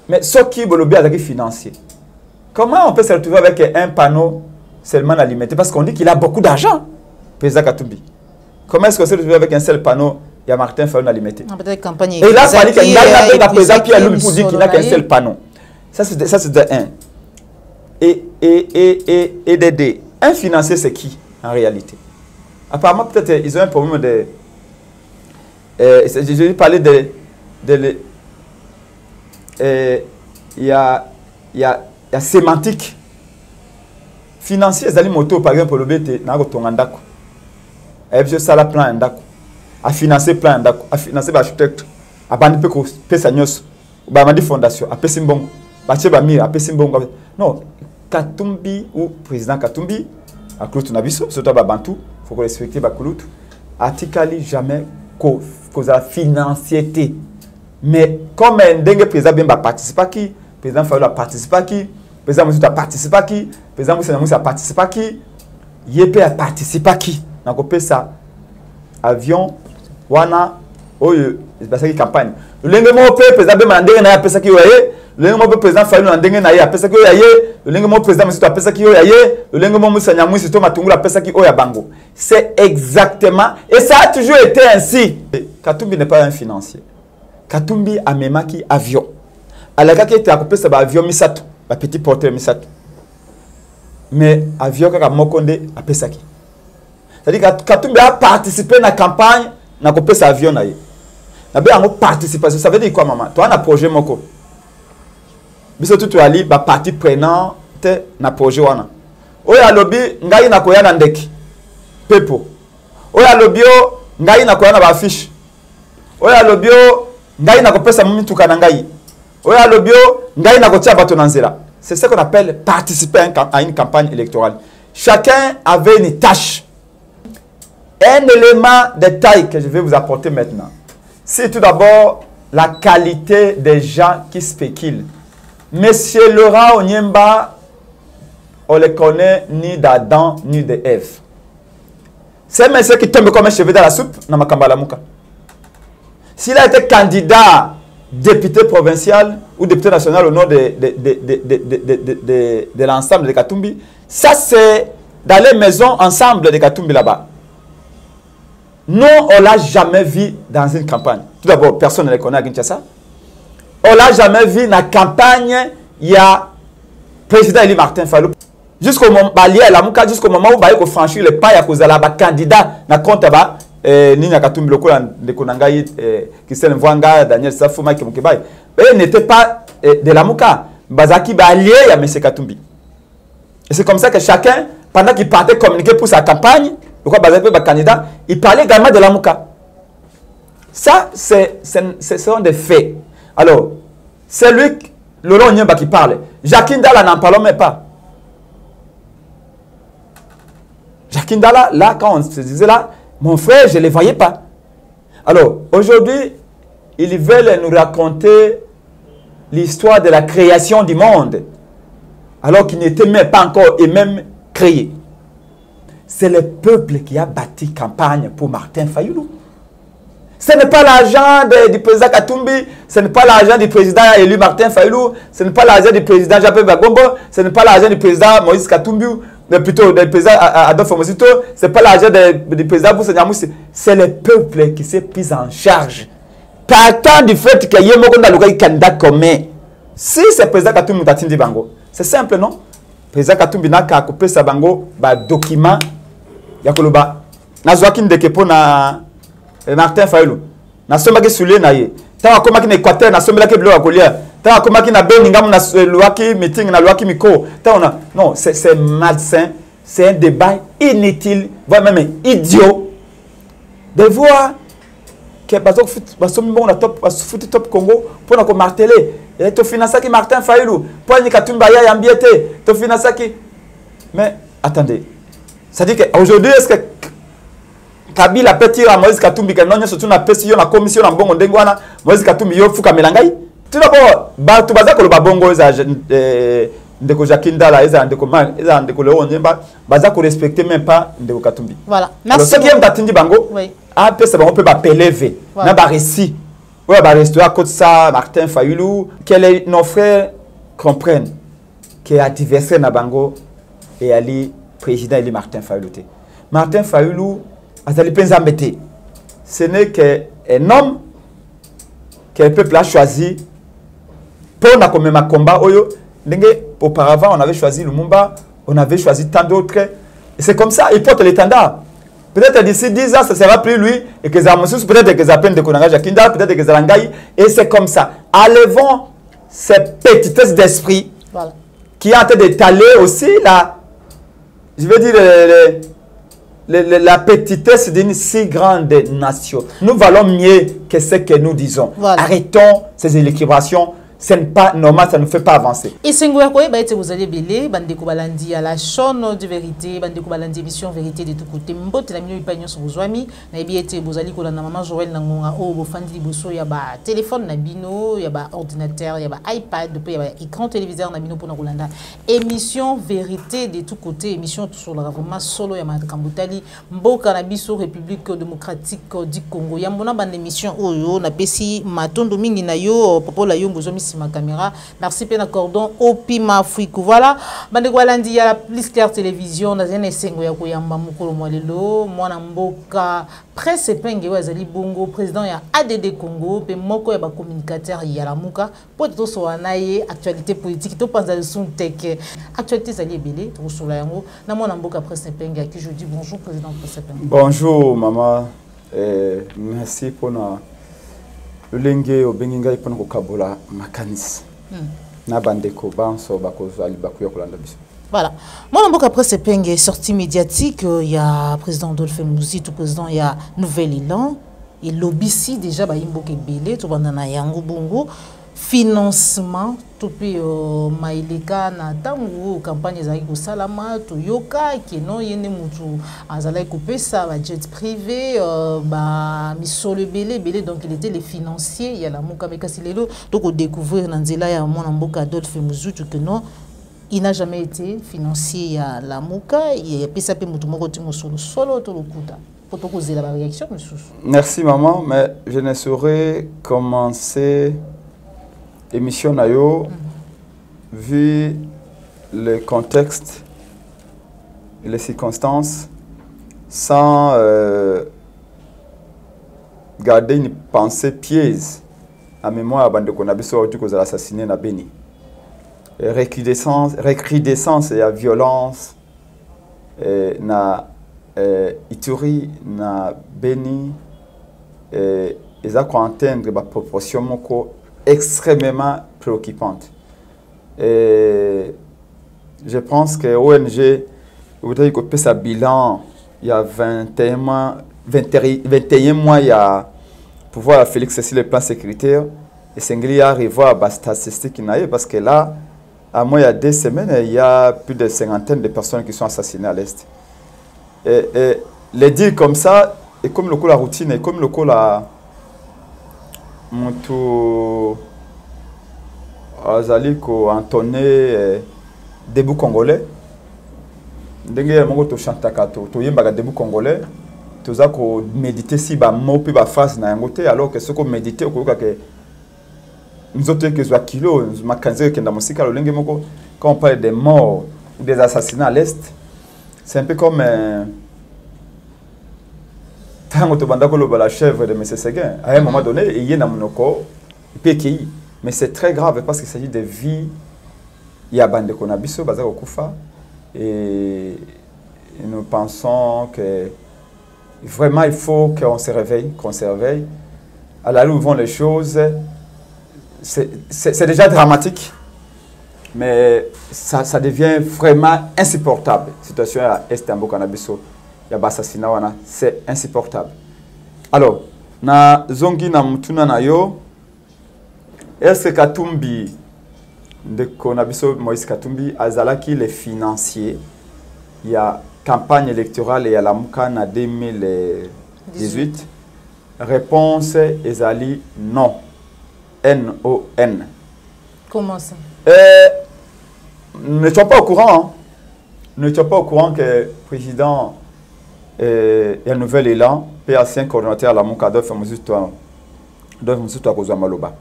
Mais ce qui est financier. Comment on peut se retrouver avec un panneau seulement alimenté? Parce qu'on dit qu'il a beaucoup d'argent, président Katumbi. Comment est-ce qu'on se retrouve avec un seul panneau? Il y a Martin Fayulu alimenté. Et il a fallu qu'il y ait un président Pierre Lumbi pour dire qu'il n'a qu'un seul panneau. Ça, c'est de un. Et de deux. Un financier, c'est qui, en réalité? Apparemment, peut-être, ils ont un problème de... je vais parler de il y a sémantique. Financier, les motos, par exemple, le BT, n'a pas de temps. Et ça, la plan d'ako. A financer plan d'ako. A financer l'architecte. A bandi pe ko pesa nyos. Ba mandi fondation. A pesi mbongo. Ba che ba mire. A pesi mbongo. Non. Katumbi ou président Katumbi. A Kulutu Nabiso. Surtout ba Bantu. Faut qu'on respecte ba Kulutu. Atikali jamais cause la financièreté. Mais comme un dengue président bien ba participe à qui? Président Fayulu a participé à qui? Président Moussa a participé à qui? Président Moussa a participé à qui? Yepé a participé à qui? Donc on peut ça avion wana oyo c'est ça qui campagne le lengemo président be mandenge na pesa ki oye le lengemo président Fayulu mandenge na ya pesa ki oye le lengemo président Moussa pesa ki oye le lengemo Moussa Nyamwisi to matungula pesa ki oya bango. C'est exactement et ça a toujours été ainsi. Katumbi n'est pas un financier. Katumbi a memaki avion alaka ki était akopé ça ba avion misato ba petit porteur misato mais avion kaka mokonde a pesa ki. C'est-à-dire que Katumbi a participé à la campagne, n'a pas sa avion. N'a pas participé. Ça veut dire quoi, maman? Toi, on a un projet, moko. Mais surtout, tu as dit, bah, partie prenante, na projet, wana. Oya lobby, ngai na koya na ndeki. Pepo. Oya lobby, ngai na koya na ba affiche. Oya lobby, ngai na kopesa mituka na ngai. Oya lobby, ngai na kotia bato na nzela. C'est ce qu'on appelle participer à une campagne électorale. Chacun avait une tâche. Un élément de taille que je vais vous apporter maintenant, c'est tout d'abord la qualité des gens qui spéculent. Monsieur Laurent Onyemba, on ne le connaît ni d'Adam ni d'Ève. C'est un monsieur qui tombe comme un cheveu dans la soupe, dans Makambalamuka. S'il a été candidat député provincial ou député national au nom de l'ensemble de Katumbi, ça c'est dans les maisons ensemble de Katumbi là-bas. Nous, on ne l'a jamais vu dans une campagne. Tout d'abord, personne ne le connaît à Kinshasa. On ne l'a jamais vu dans la campagne. Il y a le président Eli Martin Fayulu. Jusqu'au moment où il faut franchir le pas, il y a un candidat dans le compte Nina Katumbi Lokola de Konangaï, Christelle Mvwanga, Daniel Safou, Mike Moukebaï. Eux n'étaient pas de la Mouka. Bazaki va allié à M. Katumbi. Et c'est comme ça que chacun, pendant qu'il partait communiquer pour sa campagne, candidat, il parlait également de la Mouka. Ça, ce sont des faits. Alors, c'est lui, Laurent Onyemba, qui parle. Jacques Ndala n'en parlons même pas. Jacques Ndala, là, quand on se disait là, mon frère, je ne les voyais pas. Alors, aujourd'hui, ils veulent nous raconter l'histoire de la création du monde, alors qu'il n'était même pas encore et même créé. C'est le peuple qui a bâti campagne pour Martin Fayulu. Ce n'est pas l'argent du président Katumbi, ce n'est pas l'argent du président élu Martin Fayulu, ce n'est pas l'argent du président Jean-Pierre Bagombo, ce n'est pas l'argent du président Moïse Katumbi, plutôt du président Adolphe Mosito, ce n'est pas l'argent du président Moussa Nyamwisi. C'est le peuple qui s'est pris en charge. Partant du fait qu'il y ait un candidat commun. Si c'est le président Katumbi Moutatindi Bango, c'est simple, non? Le président Katumbi n'a qu'à couper sa bango, document. Yakoloba nazwaki ndeke po na Martin Fayulu na sombaki sule na ye tawa komaki na Équateur na sombelaki bilo akolia tawa komaki na Birmingham na luaki meeting na luaki micro tawa non c'est malsain, c'est un débat inutile, voire même idiot de voir que basomi bon na top foot top Congo pour na ko marteler et to finançaki Martin Fayulu pour ni Katumba ya yambiete to finançaki. Mais attendez, c'est-à-dire qu'aujourd'hui, est-ce que Kabila peut tirer à Moïse Katumbi que non, surtout na PCO, na commission, na bongo ndengwana, Moïse Katumbi yo fuka melangai. Tout d'abord, tout baza ko ba bongo ndeko Jacques Ndala, ndeko Laurent Onyemba, baza ko respecter même pas ndeko Katumbi. Voilà. Merci. Alors, ce qui est Katumbi bango, oui. A peu ça on peut ba pélever, na ba récit. Ouais, bah, restaurant côté ça, Martin Fayoulou, que nos frères comprennent que l'adversaire Nabango et Ali, président, il est Martin Fayoulou. Martin Fayoulou, Azali Penzambete, ce n'est qu'un homme que le peuple a choisi pour un combat. Auparavant, on avait choisi Lumumba, on avait choisi tant d'autres. Et c'est comme ça, il porte l'étendard. Peut-être d'ici 10 ans, ça ne sera plus lui, et que Zamoussous, peut-être que Zapen de Konanga Jakinda, peut-être que Zalangaï, et c'est comme ça. Enlevons cette petitesse d'esprit qui est en train d'étaler aussi je veux dire, la petitesse d'une si grande nation. Nous valons mieux que ce que nous disons. Voilà. Arrêtons ces équilibrations. Ce n'est pas normal, ça ne fait pas avancer. Et c'est que vous allez belé, Bandeko Balandi à la chaîne de vérité, Bandeko Balandi émission vérité de tout côté. Mbote la minute pagnon sur vos amis. Na bien été vous allez coller na maman Joël Nangonga oh vous fandi bosso y a ba téléphone na bino, y a ba ordinateur, y a ba iPad, depuis y a ba écran téléviseur na bino pour na Rolanda. Émission vérité de tout côté, émission sur le gouvernement solo y a ma Kambutali, Mboka na biso République démocratique du Congo. Y a mona ban émission oyo na pesi matondo mingi na yo popo la yo bozo ma caméra. Merci pour le cordon Opima Fouikou. Voilà. Bande Gwalandi ya la plus claire télévision dans un essengo ya koyamba mukolo mwalelo mwana mboka presse penge wazali bongo président ya ADD Congo pe moko ya ba communicateur ya la muka pour to so anaye actualité politique to panza son tech actualité zali belé to so la yango na mwana mboka presse penge à qui je dis bonjour président presse penge. Bonjour maman merci pour na Lenge obenginga ipona kokabola makanis na bandeko banso bakozali bakuya kolanda biso. Voilà. Mon mboka après ce penge sortie médiatique il y a président Dolphin Mouzi tout président il y a Nouvel Élan et lobbyci déjà ba imboka belé to bandana yango bongo financement topi maileka na tango campagne za ko salama to yoka ke non yene mutu azala kopesa ba jet privé ba misolo belé donc il était les financiers il y a la muka mekasi lelo to ko découvrir na nzela ya mwana mboka Adolphe Muzutu que non il n'a jamais été financier ya la muka et pesa pe mutu moko timo solo to lokuta pour to causer la réaction monsieur. Merci maman mais je ne saurais commencer émission nayo vu le contexte et les circonstances sans garder une pensée piège à mémoire de qu'on a besoin de cause assassiné na Beni et recrudescence et la violence na Ituri na Beni et ils ont atteindre la proportion moko extrêmement préoccupante. Et je pense que l'ONG voudrait qu'on fasse un bilan il y a 21 mois, il y a pouvoir Félix sur le plan sécuritaire et Sengli a revoir la statistique parce que là, à moins il y a 2 semaines, il y a plus de 50 de personnes qui sont assassinées à l'Est. Et les dire comme ça, et comme le coup la routine, et comme le coup la Moutou Azali ko entonné debout congolais ndenge moko to chantaka to yembaka debout congolais toza ko méditer si ba mot pe ba phrase na yango te alors que ce ko méditer ko que nous autres que soit kilo makanze que dans musika lolenge moko quand on parle des morts ou des assassinats à l'est c'est un peu comme la chèvre de M. Seguin, à un moment donné, il y a un monoko, mais c'est très grave parce qu'il s'agit de vie. Il y a bande de Konabiso, Bazar Okufa, et nous pensons que vraiment il faut qu'on se réveille, À la où vont les choses, c'est déjà dramatique, mais ça devient vraiment insupportable. La situation à Estambo Konabiso. C'est insupportable. Alors, na zongi na mutuna na yo, est-ce que Katumbi, de Konabiso Moïse Katumbi, azalaki les financiers, il y a campagne électorale et à la Moukan en 2018. Réponse ezali non. N-O-N. Comment ça? Nous n'étions pas au courant. Hein. Nous n'étions pas au courant que le président et un nouvel élan, PA5 coordonnateur à la Moukadov, Donc, surtout à cause de Maloba.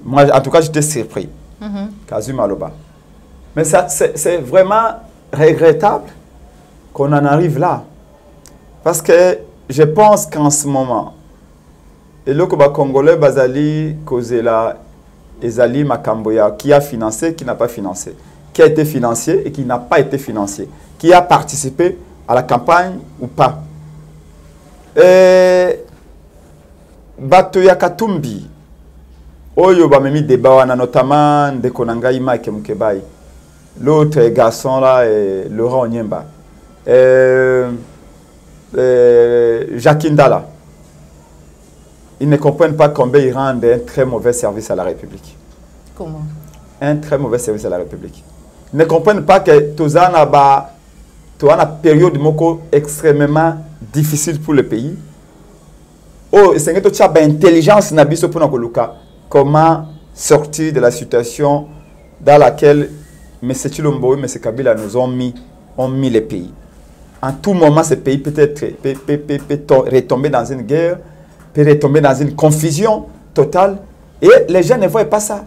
Moi, en tout cas, j'étais surpris. Kazu Maloba. Mais c'est vraiment regrettable qu'on en arrive là. Parce que je pense qu'en ce moment, et le Congolais Bazali Kozela Ezali Makamboya, qui a financé, qui n'a pas financé, qui a été financier et qui n'a pas été financier, qui a participé à la campagne ou pas. Batoya Katumbi, Oyo Bamemi débat, notamment de Konangai Mike Mukebai, l'autre garçon là, Laurent Onyemba, Jacques Ndala. Ils ne comprennent pas combien ils rendent un très mauvais service à la République. Comment? Un très mauvais service à la République. Ils ne comprennent pas que Tozana une période extrêmement difficile pour le pays. Oh, c'est une intelligence pour comment sortir de la situation dans laquelle M. Chilombo et M. Kabila nous ont mis les pays. En tout moment, ce pays peut retomber dans une guerre, peut retomber dans une confusion totale. Et les gens ne voient pas ça.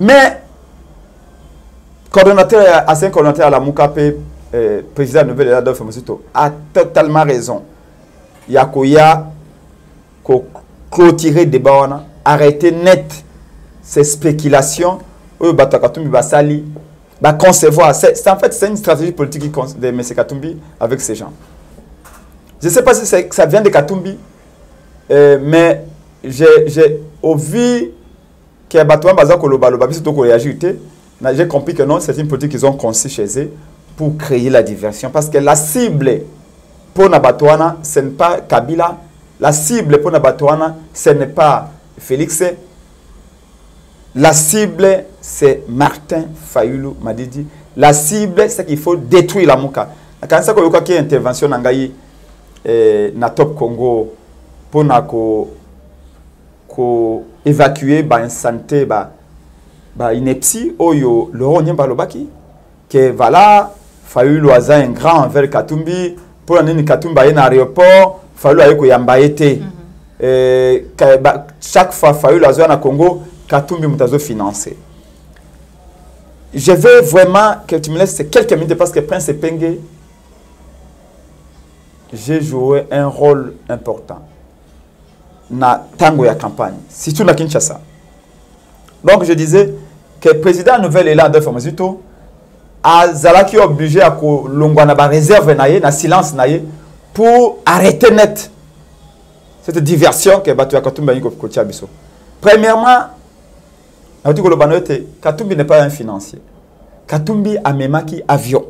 Mais, ancien coordonnateur à la Moukape, président nouvelle de Adolphe Mosito, a totalement raison. Il y a clôturer des débat, arrêter net ces spéculations, concevoir. En fait, c'est une stratégie politique de M. Katumbi avec ces gens. Je ne sais pas si ça vient de Katumbi, mais j'ai vu que j'ai compris que non, c'est une politique qu'ils ont conçue chez eux pour créer la diversion. Parce que la cible pour Nabatouana, ce n'est pas Kabila. La cible pour Nabatouana, ce n'est pas Félix. La cible, c'est Martin Fayulu Madidi. La cible, c'est qu'il faut détruire la Mouka. Quand ça, il y a une intervention dans na Top Congo pour évacuer une santé, ineptie, oyo Laurent Onyemba Lobaki, que voilà, Fayulu a un grand envers Katumbi, pour amener Katumbi à un aéroport, Fayulu a yambaete. Chaque fois Fayulu a un Congo, Katumbi mutazo financé. Je veux vraiment que tu me laisses quelques minutes parce que Prince Penge, j'ai joué un rôle important na tango ya campagne, surtout na Kinshasa. Donc je disais que le président nouvel élan de Famazito a zalaki obligé à longwa na ba réserve naie na silence naie pour arrêter net cette diversion que Batu Katumbi ko kotia biso. Premièrement, Katumbi n'est pas un financier. Katumbi a memaki avion.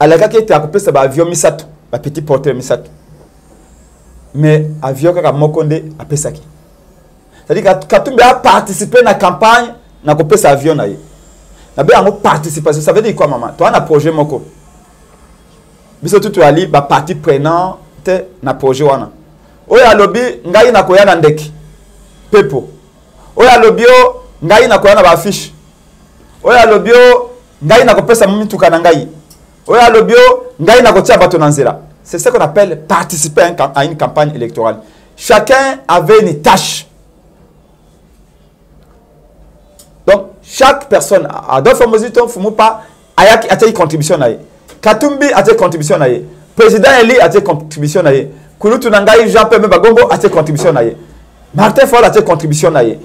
Alakaki était occupé sa avion misato, ba petit porteur misato. Mais avion kaka mokonde a pesaki. C'est-à-dire que Katumbi a participé à la campagne, n'a coupé sa avion naie. Na be a participation, ça veut dire quoi maman? Toi un projet moko. Biso tout ali ba partie prenante na projet wana. Oya lobby ngai na koya na ndeki. Pepo. Oya lobby ngai na koya na ba affiche. Oya lobby ngai na kopesa mituka na ngai. Oya lobby ngai na kotia bato na nzela. C'est ce qu'on appelle participer à une campagne électorale. Chacun avait une tâche. Donc chaque personne Adolphe Mosito Fumupa a une contribution naie. Katumbi a une contribution naie. Président Eli a une contribution naie. Kulutu Nangai Jean-Pierre Bagombo a une contribution naie. Martin Fol a une contribution naie.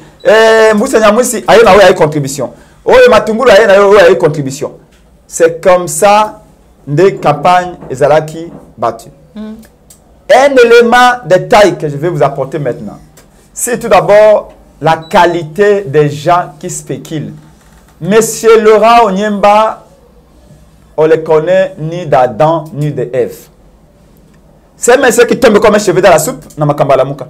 Moussa Nyamousi a une contribution. Oye Matungulu a une contribution. C'est comme ça des campagnes ezalaki battues. Un élément de taille que je vais vous apporter maintenant, c'est tout d'abord la qualité des gens qui spéculent. Monsieur Laurent Onyemba, on ne le connaît ni d'Adam ni d'Ève. C'est un monsieur qui tombe comme un cheveu dans la soupe, dans ma Kambalamuka.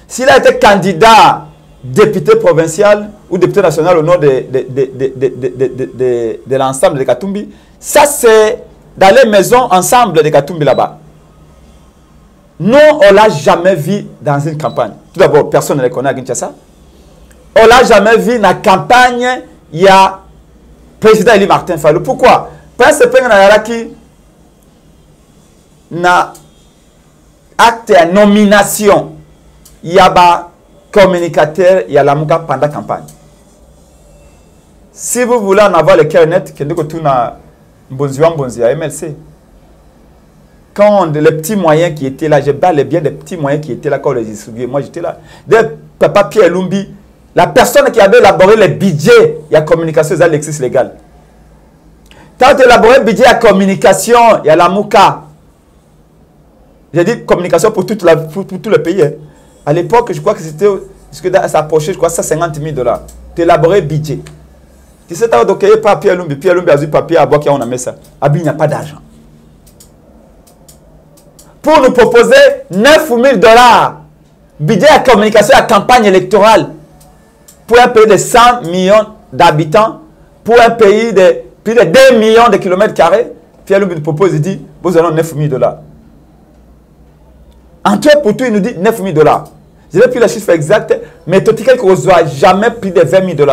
S'il a été candidat député provincial ou député national au nom de l'ensemble de Katumbi, ça c'est dans les maisons ensemble de Katumbi là-bas. Nous, on ne l'a jamais vu dans une campagne. Tout d'abord, personne ne le connaît à Kinshasa. On ne l'a jamais vu dans la campagne, il y a le président Eli Martin Fayulu. Pourquoi? Parce que na acte de nomination il y a des communicateurs, il y a la mouka pendant la campagne. Si vous voulez en avoir le cœur net, MLC. Quand les petits moyens qui étaient là, j'ai parlé bien des petits moyens qui étaient là quand on les distribuait. Moi, j'étais là. De Papa Pierre Lumbi, la personne qui avait élaboré les budgets, il y a communication, il y a l'exercice légal. Quand tu as élaboré le budget, il y a communication, il y a la mouka. J'ai dit communication pour tout le pays. Hein. À l'époque, je crois que c'était, ça s'approchait, je crois, $150 000. Tu as élaboré le budget. Tu sais, tu as dit, pas Pierre Lumbi a dit papier à boire, on a mis ça. Il n'y a pas d'argent. Pour nous proposer $9 000, budget à communication à campagne électorale, pour un pays de 100 millions d'habitants, pour un pays de plus de 2 millions de kilomètres carrés, Pierre Lumbi nous propose, il dit, vous avez $9 000. En tout pour tout, il nous dit $9 000. Je n'ai plus le chiffre exact, mais tout le monde ne reçoit jamais plus de $20 000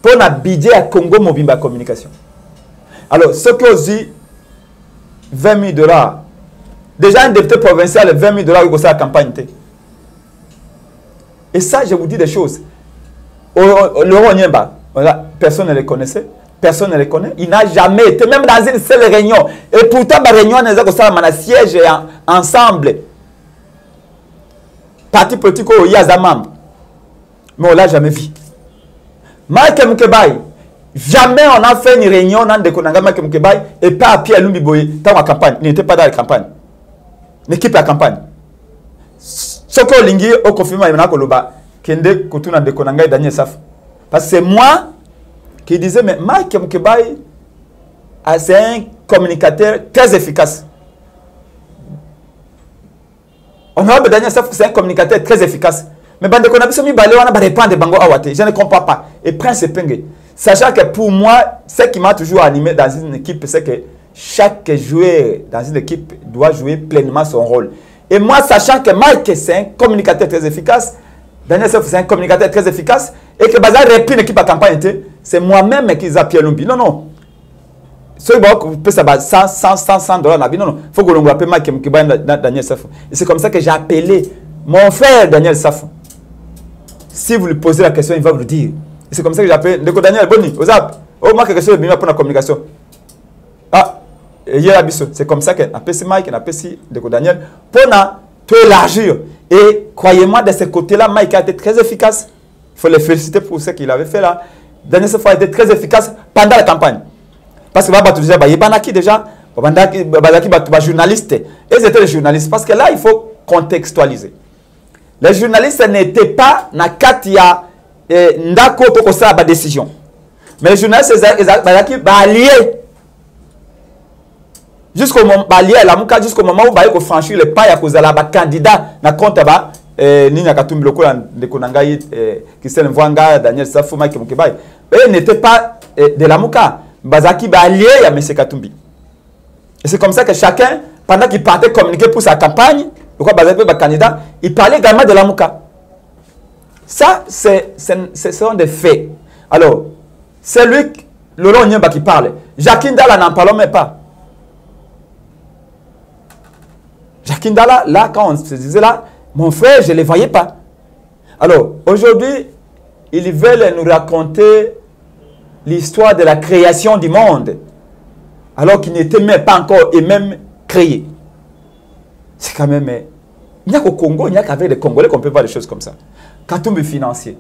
pour un budget à Congo Mobimba Communication. Alors, ce que vous dit, $20 000, déjà un député provincial, $20 000 il la campagne. Et ça, je vous dis des choses. Laurent Nyemba, personne ne le connaissait. Personne ne le connaît. Il n'a jamais été, même dans une seule réunion. Et pourtant, la réunion, on a siège ensemble. Parti politique, il y a des membres. Mais on ne l'a jamais vu. Mike Moukebaye, jamais on a fait une réunion dans le Konanga Mike Moukebaye et pas à Pierre Lumbi Boye dans la campagne. Il n'était pas dans la campagne. L'équipe à la campagne. Ce que Lingi a confirmé, il y a Kende Kotuna de Konanga et Daniel Saf. Parce que c'est moi qui disait, mais Mike Moukebaye, c'est un communicateur très efficace. Honorable Daniel Saf, c'est un communicateur très efficace. Mais bande qu'on a besoin de on a répondre de bango awate. Je ne comprends pas. Et Prince Penge. Sachant que pour moi, ce qui m'a toujours animé dans une équipe, c'est que chaque joueur dans une équipe doit jouer pleinement son rôle. Et moi, sachant que Mike, c'est un communicateur très efficace, Daniel Saf, c'est un communicateur très efficace, et que Bazar répond une équipe à campagne, c'est moi-même qui les Pierre Lumbi. Non, non. Ce qui peut ça $100. Non, non. Il faut que l'on appelle Mike Daniel Saf. Et c'est comme ça que j'ai appelé mon frère Daniel Saf. Si vous lui posez la question, il va vous le dire. C'est comme ça que j'appelle Daniel Boni. Oh, moi, quelque chose de pour la communication. Ah, c'est comme ça qu'on appelle Mike, on appelle Daniel pour élargir. Et croyez-moi, de ce côté-là, Mike a été très efficace. Il faut le féliciter pour ce qu'il avait fait là. Daniel Safo a été très efficace pendant la campagne. Parce que il y a déjà des journalistes. Et c'était les journalistes. Parce que là, il faut contextualiser. Les journalistes n'étaient pas dans Katia Ndako pour ça la décision. Mais les journalistes sont alliés. Jusqu'au moment jusqu'au moment où ils ont franchi le pas, il y a un candidat dans le compte Nina Katumbi Loko de Konangaï, Christelle Mvwanga, Daniel Safou, Mike Moukebaye. Eux n'étaient pas de la Mouka. Bazaki est allié à M. Katumbi. Et c'est comme ça que chacun, pendant qu'il partait communiquer pour sa campagne, candidat, il parlait également de la Mouka. Ça, ce sont des faits. Alors, c'est lui, Laurent Nyemba, qui parle. Jacques Ndala n'en parlons même pas. Jacques Ndala, là, quand on se disait là, mon frère, je ne les voyais pas. Alors, aujourd'hui, ils veulent nous raconter l'histoire de la création du monde, alors qu'il n'était même pas encore et même créé. C'est quand même... Il n'y a qu'au Congo, il n'y a qu'avec les Congolais qu'on peut voir des choses comme ça. Katumbi financier.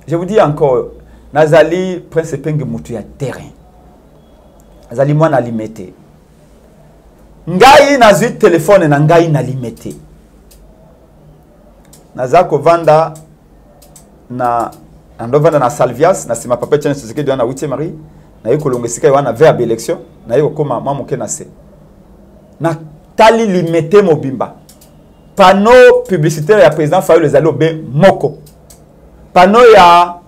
Je vous dis encore, Nazali, Prince Penge Moutou, il y a terrain. Nazali, moi, n'a limité. Ngai, nazi téléphone, Ngai, n'a limité. Nazako Vanda, na Salvias, na sima papa tchane soseke de na 8e mari, na yiko longesika yana verbe élection, na yiko koma mamu ke na se. Na tali limité mobimba. Panneau publicitaire ya président Fayou les allo be moko. Panneau ya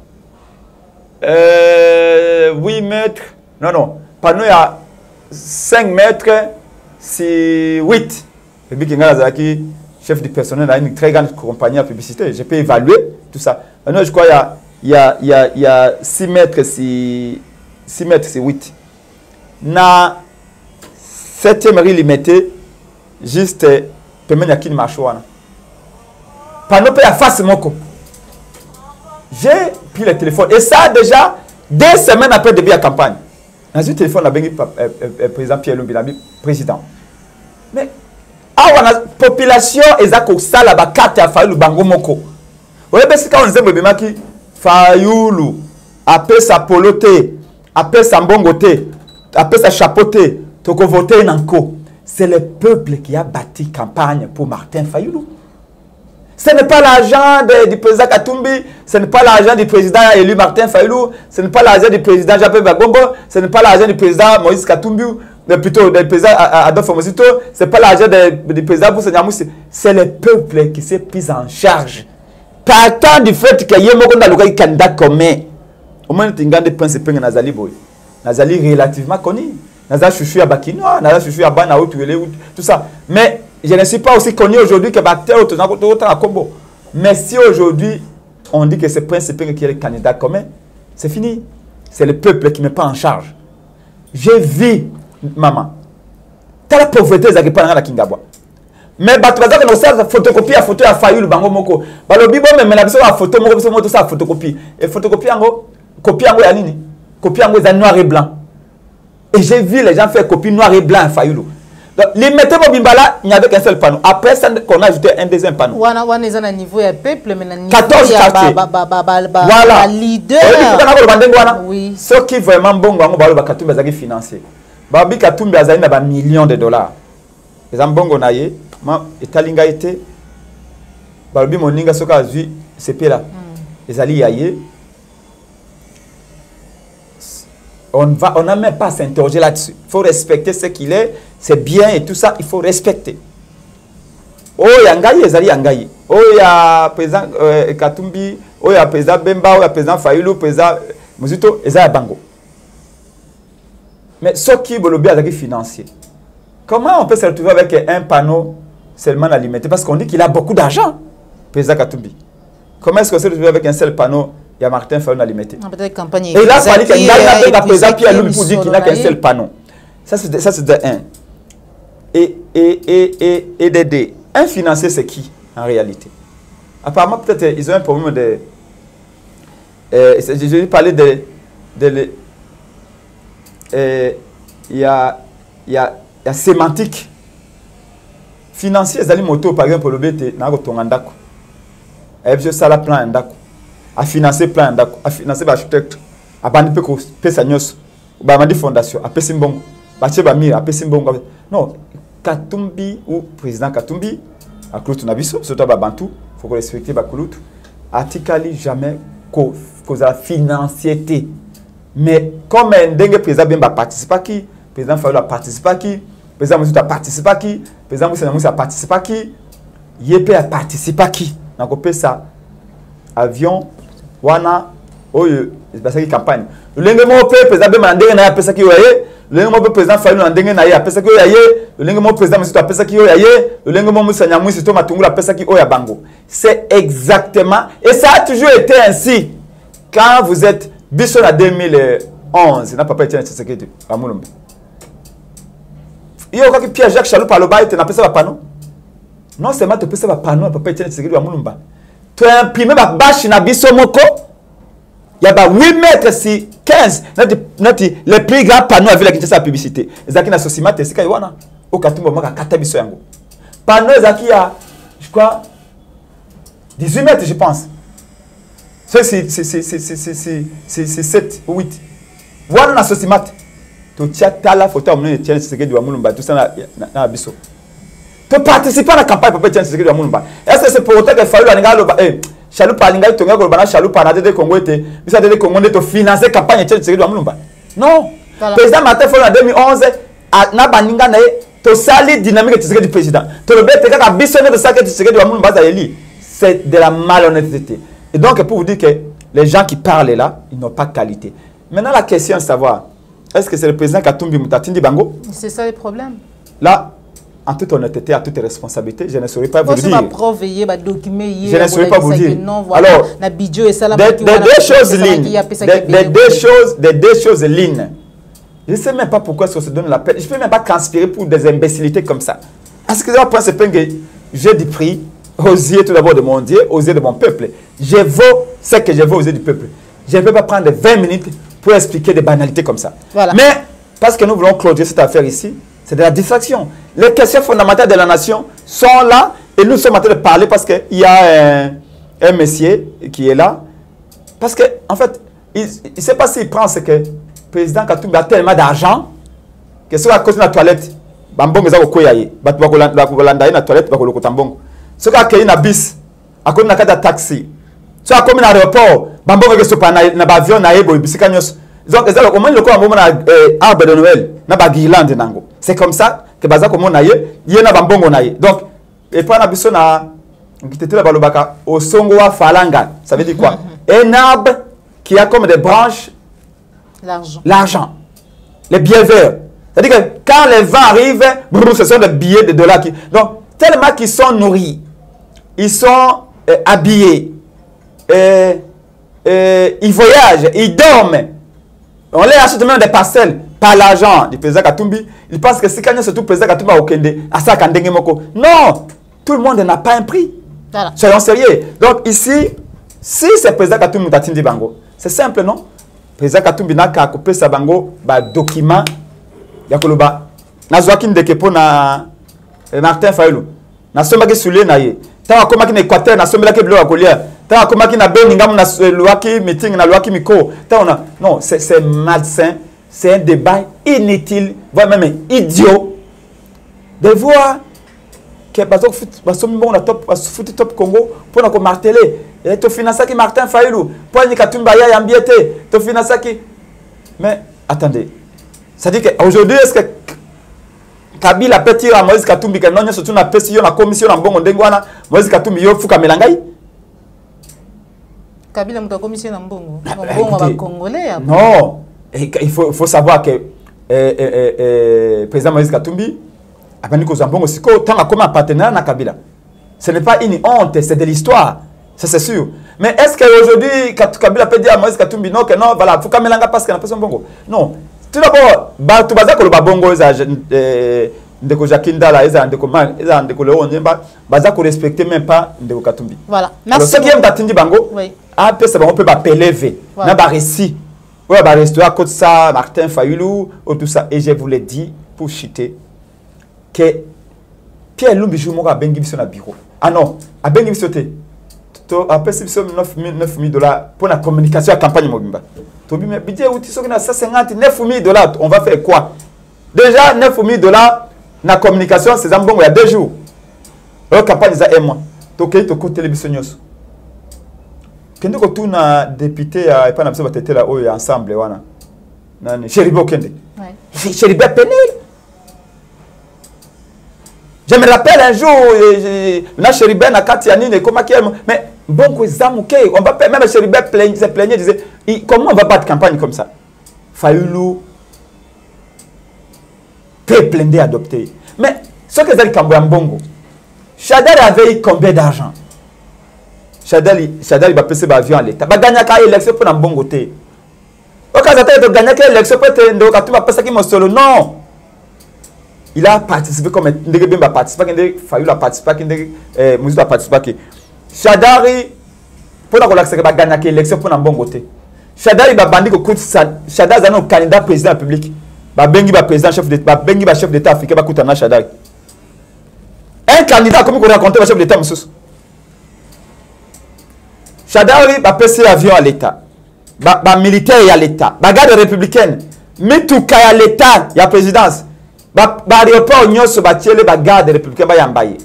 8 mètres, non, panneau ya 5 mètres, c'est 8. Et puis Kinga Lazaki, chef du personnel dans une très grande compagnie à publicité, je peux évaluer tout ça. Maintenant, je crois qu'il y a 6 mètres, c'est 8. Na 7e limité, juste, il y a qui marche. panneau peut y face moko. J'ai pris le téléphone. Et ça, déjà, 2 semaines après le début de la campagne. Dans un téléphone, le président Pierre Lumbi, président. Mais, la population, ils ont ça la carte à Fayoulou Bango Moko. Vous voyez, quand on disait que Fayoulou, après sa poloté, après sa mbongoté, après sa chapeauté, toko voté nanko. C'est le peuple qui a bâti campagne pour Martin Fayoulou. Ce n'est pas l'argent du président Katumbi, ce n'est pas l'argent du président élu Martin Fayoulou, ce n'est pas l'argent du président Jean-Pierre Bagombo, ce n'est pas l'argent du président Moïse Katumbi, plutôt du président Adolphe Mosito, ce n'est pas l'argent du président Boussa Nyamousse. C'est le peuple qui s'est pris en charge. Partant du fait qu'il y a un candidat commun, au moins il y a des principes qui sont relativement connus. Nazali chouchou ya bakinois, nazali chouchou ya bana tout ça. Mais je ne suis pas aussi connu aujourd'hui que Bacteur à Combo. Mais si aujourd'hui on dit que c'est principe qui est le candidat commun, c'est fini. C'est le peuple qui ne met pas en charge. J'ai vu, maman, tu as la pauvreté qui n'est pas dans la Kingabwa. Mais tu vas photocopie à photo à Fayoulou Bango Moko. Le bibo même la photo moko ça photocopie. Et photocopie en copie en yanini. Copie en noir et blanc. Et j'ai vu les gens faire copie noir et blanc à Fayoulou. Donc, les metteurs Bimbala, il n'y avait qu'un seul panneau. Après ça, on a ajouté un deuxième panneau. On est à niveau du peuple, mais 14 quartiers. Voilà. Leader. Oui. Ceux qui vraiment bon, on va Katumbi Azaki financier. Babi Katumbi Azaki a millions de dollars. Les ambongo naye, ma etalinga été. Babi moninga soka azu CP là. Les ali yaye. On n'a même pas à s'interroger là-dessus. Il faut respecter ce qu'il est, c'est bien et tout ça, il faut respecter. Oh, Yangaye, Ezali Yangaye. Oh, il y a président Katumbi, oh, il y a président Bemba, oh, il y a président Fayoulou, président Muzito, Ezali Bango. Mais ce qui est le financier, comment on peut se retrouver avec un panneau seulement alimenté? Parce qu'on dit qu'il a beaucoup d'argent, président Katumbi. Comment est-ce qu'on se retrouve avec un seul panneau? Il y a Martin Fayoulou alimenté. Et là, il fallait qu'il y ait un président Pierre Lumbi pour dire qu'il n'a qu'un seul panneau. Ça, c'est de un. Et de deux. Un financier, c'est qui, en réalité? Apparemment, peut-être, ils ont un problème de... je vais parler de il y a sémantique. Financier, les motos, par exemple, le BT, n'a pas de et puis ça, la plan d'ako. À financer plan d'ako, à financer l'architecte, à bandi peko, pesa nyos, à bandi fondation, à pesimbong, à chebamir, à pesimbong. Non, Katumbi ou président Katumbi, à Kloutou Nabiso, surtout à Bantu, il faut respecter Bakouloutou, articali jamais cause la financièreté. Mais comme un dingue président bien participe à qui, président Fayoulou a participé à qui, président Moussou a participé à qui, président Moussa a participé à qui, Yépe a participé à qui. Donc on peut ça avion wana oyo c'est ça qui campagne le lengue mo président be mandenge na pesa ki oyaye le lengue mo président Fayoulou ndenge na ya pesa ki oyaye le lengue mo président Moussa pesa ki oyaye le lengue mo Moussa Nyamwisi to matungula pesa ki oya bango. C'est exactement, et ça a toujours été ainsi. Quand vous êtes biso en 2011 n'a pas été un sécurité à Moulumba. Il y a encore Pierre Jacques Chalou par le bas et n'a pas ça panneau. Non seulement tu peux faire un panneau, tu peux être un sécurité à Moulumba. Tu as imprimé ma bâche na biso moko. Il y a 8 mètres si 15. Le plus grand panneau avec la publicité. Zaki na sosima te sika ywana. Au Katumba maka kata biso yango. Panneau Zaki a, je crois, 18 mètres je pense. C'est 7 ou 8. Voilà na sosima. Tu as la photo de tiens sécurité à Moulumba. Tout ça na biso. Tu participes à la campagne pour tiens sécurité à Moulumba. Est-ce que c'est pour autant que Fayoulou Chalou Palinga Tonga Golbana Chalou Panade de Congo était bisa de Congo de financer campagne de Tshisekedi wa Mulumba. Non. Président Martin Fayoulou en 2011 na baninga na to sali dynamique de Tshisekedi du président. To le bête ka bisonné de ça que Tshisekedi wa Mulumba za eli. C'est de la malhonnêteté. Et donc pour vous dire que les gens qui parlent là, ils n'ont pas de qualité. Maintenant la question est de savoir est-ce que c'est le président Katumbi Mutatindi Bango? C'est ça le problème. Là en toute honnêteté, à toute responsabilité, je ne saurais pas vous dire. Je ne saurais pas vous dire. Alors, des deux choses lignes. Je ne sais même pas pourquoi ça se donne la peine. Je ne peux même pas transpirer pour des imbécilités comme ça. Est-ce que je pense que j'ai du prix? aux yeux tout d'abord de mon Dieu, aux yeux de mon peuple. Je vaux ce que je veux aux yeux du peuple. Je ne peux pas prendre 20 minutes pour expliquer des banalités comme ça. Voilà. Mais, parce que nous voulons clôturer cette affaire ici, c'est de la distraction. Les questions fondamentales de la nation sont là et nous sommes en train de parler parce qu'il y a un monsieur qui est là. Parce que, en fait, il ne sait pas s'il pense que le président Katumbi a tellement d'argent que si on a cause de la toilette, bambong eza kokoyaye batu bakolanda ye na toilette bakolokota mbongo soki akei na bis akomi na kati ya taxi so akomi na aéroport bambongo ekesopa na baavion na ye boye bisika nyonso donc eza omoni lokola bomona arbre de Noël na baguirlande nango c'est comme ça que baza komona ye na bambongo na ye donc epa na biso na nkitetela balobaka osongo wa falanga ça veut dire quoi un arbre qui a comme des branches l'argent les billets verts. C'est-à-dire que quand les vents arrivent, ce sont des billets de dollars. Donc, tellement qu'ils sont nourris, ils sont habillés, ils voyagent, ils dorment. On les achète même des parcelles par l'argent du président Katumbi. Ils pensent que c'est quand surtout le président Katumbi a Okende, à ça Kandenge Moko. Non, tout le monde n'a pas un prix. Voilà. Soyons sérieux. Donc ici, si c'est le président Katumbi Tatindi Bango, c'est simple, non? Le président Katumbi n'a qu'à couper sa bango, document. Yakoloba nazwaki ndeke po na Martin Fayulu nasombaki sule na ye tanga komaki na Équateur nasombelaki bilo akolia tanga komaki na Birmingham na luaki meeting na luaki micro tanga non c'est malsain, c'est un débat inutile voire même idiot de voir que basombi bon na top foot top Congo pour na ko marteler et to finançaki Martin Fayulu pour ni Katumba ya yambiete to finançaki mais attendez. C'est-à-dire qu'aujourd'hui, est-ce que Kabila peut tirer à Moïse Katumbi que non, surtout na PCO, na commission en bon ndengwana, Moïse Katumbi yo fuka melangai? Kabila mta commission en bon. Bon va congolais. Non, il faut savoir que président Moïse Katumbi a venu que Zambongo siko tant comme un partenaire na Kabila. Ce n'est pas une honte, c'est de l'histoire. Ça c'est sûr. Mais est-ce qu'aujourd'hui Kabila peut dire à Moïse Katumbi non que non, voilà, fuka melanga parce qu'il n'a pas son bongo? Non. Tout d'abord, tu vas dire bongo ndeko Jakindala ndeko Léon Nyemba baza ko respecter même pas ndeko Katumbi. Voilà. Merci. Ce qui aime Batindi bango. Oui. Ah peut ça on peut pas pélever. Na ba récit. Ouais ba restaurant côté ça Martin Fayulu ou tout ça et je vous l'ai dit pour chuter que Pierre Lumbi Jumo a bengi biso na bureau. Ah non, a bengi biso te. To après c'est $9,000 pour la communication à campagne mobimba. Mais budget outil ça 159 000 $. On va faire quoi? Déjà 9 000 $. Na communication c'est un bon il y a 2 jours. La campagne ça 1 mois. Toké to côté télévision. Kende ko tuna député et pas na biso batete là oyo ensemble wana. Nani Cheribo Kende. Ouais. Cheribo Penel. Je me rappelle un jour na Cheribo na Katiani ne comment qui mais bon, on va même Cheribe se plaigner, disait comment on va battre campagne comme ça? Fayulu peut plaindre adopter. Mais ce que c'est le Bongo, Chadal avait combien d'argent? Chadal va passer l'avion à l'État. Il va gagner l'élection pour Mbongo. Au cas où il gagner l'élection pour Mbongo, non. Il a participé comme un participé, Fayulu a participé, Moussou a participé. Chadari, pour la gagner l'élection pour Mbongo. Chadari va bandi que Chadari est un candidat président de la République. Bengi va président chef d'État, Bengi va chef d'État africain va coûter Chadari. Un candidat comme on raconte le chef d'État monsieur. Chadari va passer l'avion à l'État. Ba militaire à l'État. Ba garde républicaine. Mais tout cas à l'État, il y a présidence. Ba aéroport nyonso ba tiele ba garde républicain ba yambaye.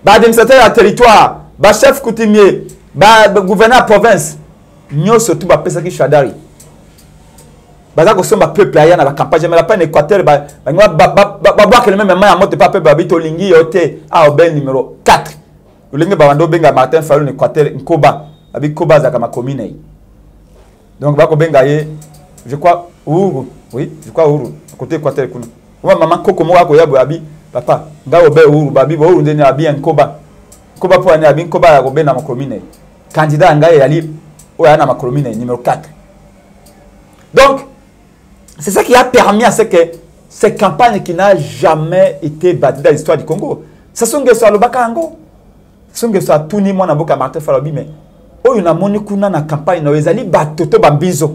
Ba administrateur à territoire. Ba chef coutumier, ba gouverneur province, nyonso tout ba pesa ki Chadari. Baza ko somba peuple aya na ba campagne, mais la peine Équateur ba boire que le même maman monte pas peuple babito lingi yote a obel numéro 4. Le lingi ba wando benga Martin Fayulu Équateur Nkoba, abi Koba za kama commune. Donc ba ko benga ye, je crois Ouru, oui, je crois Ouru, côté Équateur kuna. Moi maman koko mo ko yabo abi, papa, nga obel Ouru, babi bo Ouru ndeni abi Nkoba. Koba pour aller à bin Koba à Robin dans ma commune. Candidat Ngaye Ali ou à ma commune numéro 4. Donc, c'est ça qui a permis à ce que ces campagnes qui n'a jamais été battues dans l'histoire du Congo. Ce sont des histoires de Bakango. Ce songe so atuni mwana boka Martin Fayulu mais oyo na moni kuna na campagne na ezali batoto bambizo.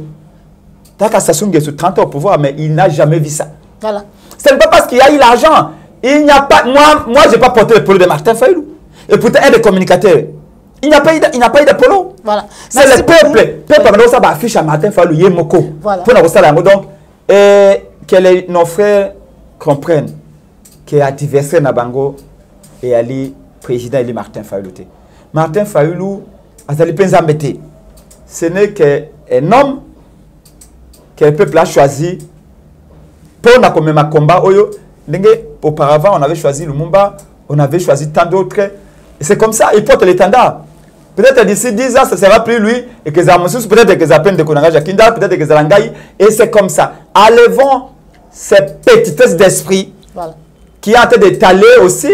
Taka Sassou sous 30 ans au pouvoir, mais il n'a jamais vu ça. Voilà. Ce n'est pas parce qu'il y a eu l'argent. Il n'y a pas. Moi je n'ai pas porté le polo de Martin Fayulu. Et pourtant, un des communicateurs. Il n'y a pas eu de polo. Voilà. C'est le peuple. Le peuple ça affiche à Martin Fayulu, Yemoko. Voilà. Pour nous ça. Donc, que nos frères comprennent que l'adversaire Nabango est Ali, président Eli Martin Fayulu. Martin Fayulu, Azali Penzambete. Ce n'est qu'un homme que le peuple a choisi pour un combat. Auparavant, on avait choisi Lumumba, on avait choisi tant d'autres. Et c'est comme ça, il porte l'étendard. Peut-être d'ici 10 ans, ce ne sera plus lui, et que Zamoussous, peut-être que Zapen de Konanga Jakinda, peut-être que Zalangaï, et c'est comme ça. Enlevons cette petitesse d'esprit qui est en train d'étaler aussi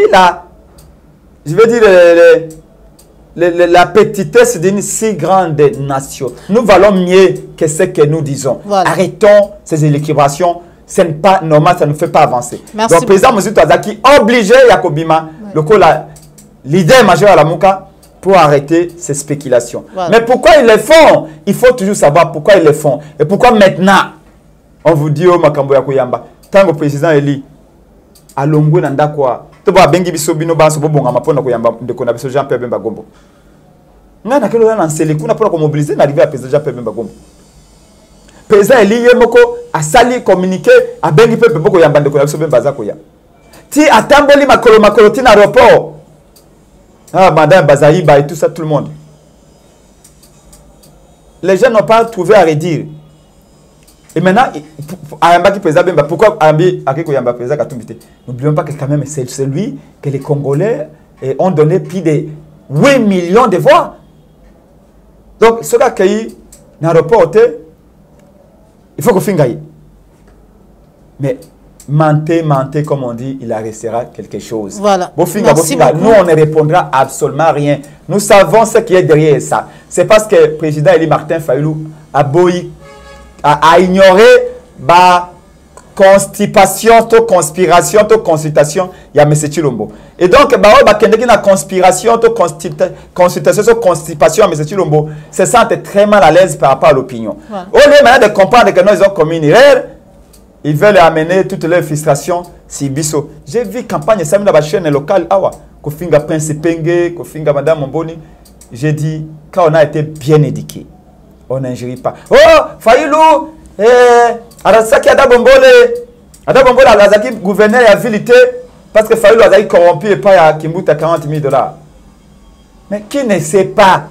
je veux dire, la petitesse d'une si grande nation. Nous valons mieux que ce que nous disons. Voilà. Arrêtons ces équilibrations. Ce n'est pas normal, ça ne nous fait pas avancer. Merci. Donc, le président M. Touazaki obligé Yakobima, l'idée majeure à la Mouka, pour arrêter ces spéculations. Voilà. Mais pourquoi ils le font? Il faut toujours savoir pourquoi ils le font. Et pourquoi maintenant, on vous dit, oh, Makambo Yakoyamba, tant que le président Eli, à Longo Nandakwa, tu vois, Bengi Bisobino Banso Bonga Mapona Koyamba, de Konabiso Jean-Pierre Bemba Gombo. Nous avons lancé les coups pour mobiliser, n'arriver à président Jean-Pierre Bemba Gombo. Président Eli Yemoko a sali communiqué à Bengi Pepe Boko Yamba de Konabiso Bemba Zakoya. Ti atamboli makolo tina aéroport. Ah, madame Bazaïba et tout ça, tout le monde. Les gens n'ont pas trouvé à redire. Et maintenant, pourquoi n'oublions pas que quand même c'est celui que les Congolais ont donné plus de 8 millions de voix. Donc, ce qui a accueilli dans l'aéroport, il faut qu'on finisse. Mais mentez, comme on dit, il restera quelque chose. Voilà. Merci beaucoup. Nous, on ne répondra absolument rien. Nous savons ce qui est derrière ça. C'est parce que le président Eli Martin Fayulu a ignoré la constipation, conspiration, consultation, il y a M. Chilombo. Et donc, la conspiration, consultation, constipation, M. Chilombo se sentent très mal à l'aise par rapport à l'opinion. Au lieu maintenant de comprendre que nous, ils ont commis une erreur, ils veulent amener toutes leurs frustrations si biso. J'ai vu campagne ça dans la chaîne locale awa Kofinga Prince Penge, Kofinga Madame Momboni. J'ai dit quand on a été bien éduqué, on n'injurie pas. Oh, Fayulu, Arasaki Adabombole Alazaki gouverneur à Vilité parce que Fayulu a corrompu et pas à Kimbuta $40 000. Mais qui ne sait pas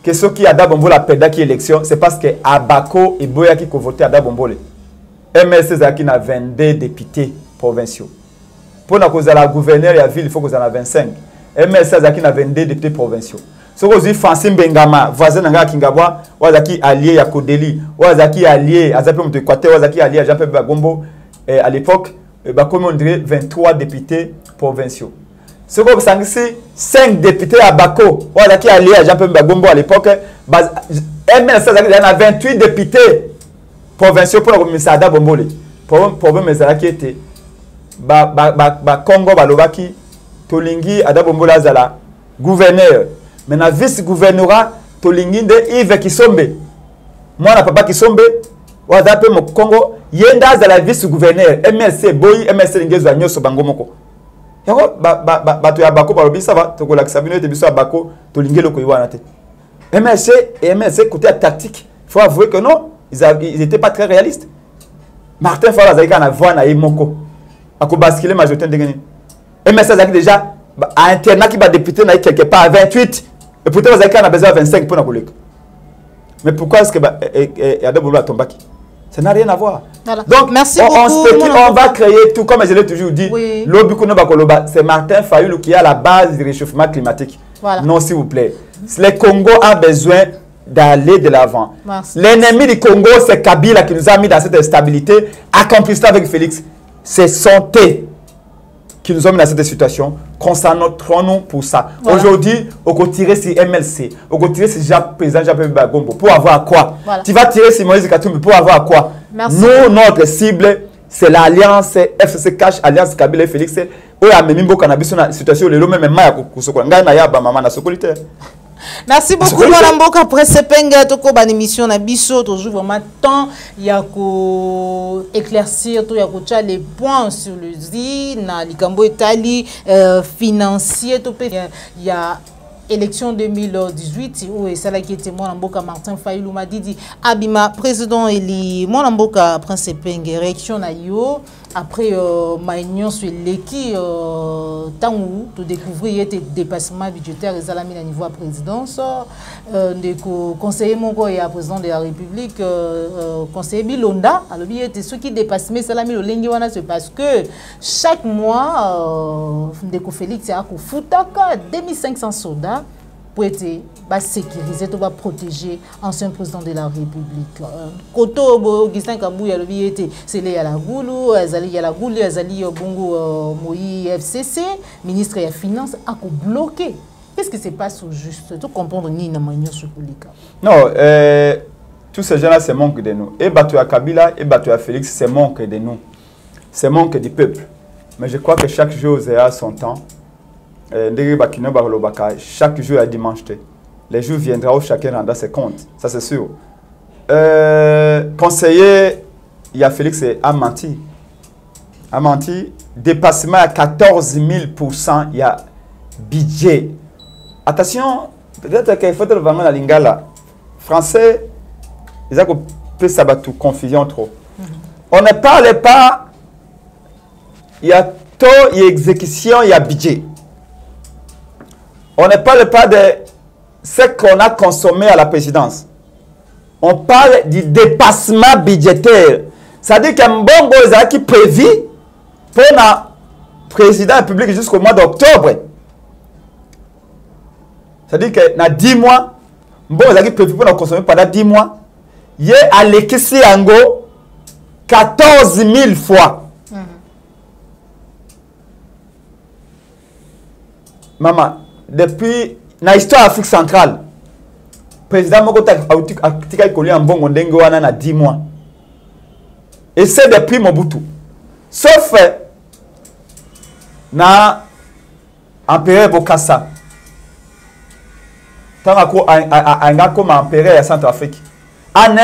que ce qui a Adabombole a perdu l'élection, c'est parce que Abako et Boyaki qui ont voté Adabombole. MLC Zaki a 22 députés provinciaux. Pour la gouverneur et la ville, il faut que vous en avez 25. MLC Zaki a 22 députés provinciaux. Si vous avez Francine Bengama, voisin de Kingabwa, Wazaki allié à Kodeli, Wazaki allié à Zapé Moutéquaté, Wazaki allié à Jean-Pierre Bagombo, à l'époque, comme on dirait 23 députés provinciaux. Si vous avez 5 députés à Bako, Wazaki allié à Jean-Pierre Bagombo à l'époque, MLC Zaki a 28 députés provinciaux pour le commissaire Adabombole. Problème qui était Congo Balobaki, Tolingi Adabombole Azala, gouverneur. Maintenant, vice-gouvernorat, Tolingi de Yves Kisombe. Moi, na papa Kisombe, ou Adape mo Congo, Yenda Azala vice-gouverneur, MLC Boy, MLC Lingezo Agnoso Bangomoko. Yako, bato ya Bako Balobi, ça va, Toko Laksabino et Tebiso à Bako, Tolingi Loko Iwanate. MLC et MLC côté tactique, il faut avouer que non. Ils n'étaient pas très réalistes. Martin Fayulu Azaki a voix na Moko. A basculer majorité de gagner. Et mais ça Azaki déjà à internat qui va député na quelque part à 28 et pourtant Azaki a besoin de 25 pour na collègue. Mais pourquoi est-ce que Adabombole a tombé? Ça n'a rien à voir. Voilà. Donc merci on va créer tout comme je l'ai toujours dit. Oui. Lobby Kuno Bakoloba, c'est Martin Fayulu qui est à la base du réchauffement climatique. Voilà. Non s'il vous plaît. Le Congo a besoin d'aller de l'avant. L'ennemi du Congo, c'est Kabila qui nous a mis dans cette instabilité. Accomplissement avec Félix, c'est Santé qui nous a mis dans cette situation. Concentrons-nous pour ça. Voilà. Aujourd'hui, on va tirer sur MLC, on va tirer sur président Jean-Pierre Bagombo. Pour avoir quoi? Voilà. Tu vas tirer sur Moïse Katumbi pour avoir quoi? Merci. Nous, notre cible, c'est l'alliance FCC Cash, Alliance Kabila et Félix. oyo amemi mboka na biso na situation lelo même maya kosokola ngai na yaba mama na sokolite. Merci beaucoup Mwana Mboka Prince Penga toko ban émission na biso toujours vraiment temps ya ko éclaircir tout ya ko tia les points sur le zi na likambo etali financier to pe ya élection 2018 où et ça là qui était Mwana Mboka Martin Fayulu Madidi abima président eli Mwana Mboka Prince Penga réaction na yo après ma union sur l'équipe tant où tu découvrir tes dépassements budgétaires et salami à niveau à présidence de conseiller mon et à président de la République conseiller Bilonda alors bien était ceux qui dépassent mais salami le lengi wana c'est parce que chaque mois de Félix a ko futaka 2500 soldats pour être sécuriser, tout va protéger ancien président de la République. Koto Augustin Kabouya le était c'est les à la Goulou, Azali à la Goulou, Azali Bongo Moïse FCC, ministre des Finances a bloqué. Qu'est-ce qui se passe au juste? Tout comprendre ni na manion sur Polika. Non, tous ces gens-là c'est manque de nous. Et Batou à Kabila et Batou à Félix c'est manque de nous. C'est manque du peuple. Mais je crois que chaque jour a son temps. Chaque jour à dimanche. Les jours viendront où chacun rendra ses comptes. Ça, c'est sûr. Conseiller, il y a Félix a menti. A menti. Dépassement à 14 000%. Il y a budget. Attention, peut-être qu'il faut vraiment la lingala. Français, ils ont peu sabatou, confusion trop. On ne parle pas. Il y a taux, il y a exécution, il y a budget. On ne parle pas de ce qu'on a consommé à la présidence. On parle du dépassement budgétaire. C'est-à-dire qu'un bon goza qui prévu pour le président de la République jusqu'au mois d'octobre. C'est-à-dire que dans 10 mois, un bon goza qui prévu pour nous consommer pendant 10 mois, il y a à l'équisi ango 14 000 fois. Maman, depuis l'histoire de l'Afrique centrale, le président Mokota a collé un bon ndenge wana na 10 mois. Et c'est depuis Mobutu. Sauf na empereur Bokassa. Tant que comme empereur à Centrafrique. En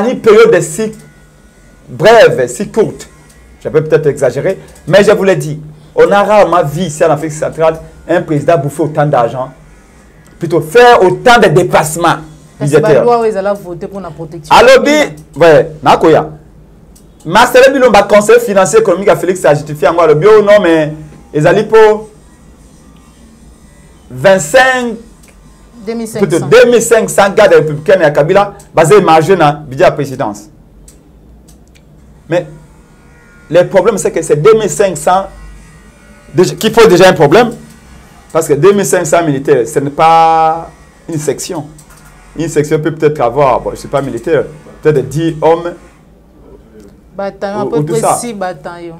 une période si brève, si courte. Je peux peut-être exagérer, mais je vous l'ai dit. On a rarement vu ici en Afrique centrale un président bouffer autant d'argent, plutôt faire autant de déplacements budgétaires. Alors, ils allaient voter pour la protection. Alors, ouais, Nakoya. Marcel Bilomba, conseiller financier économique à Félix a justifié en moi le bio, non, mais ils allaient pour 2500 gardes républicains à Kabila, basés margé dans le budget de la présidence. Mais le problème, c'est que c'est 2500 qui pose déjà un problème. Parce que 2500 militaires, ce n'est pas une section. Une section peut peut-être avoir, bon, je ne suis pas militaire, peut-être 10 hommes. Bataillon, à peu près 6 bataillons.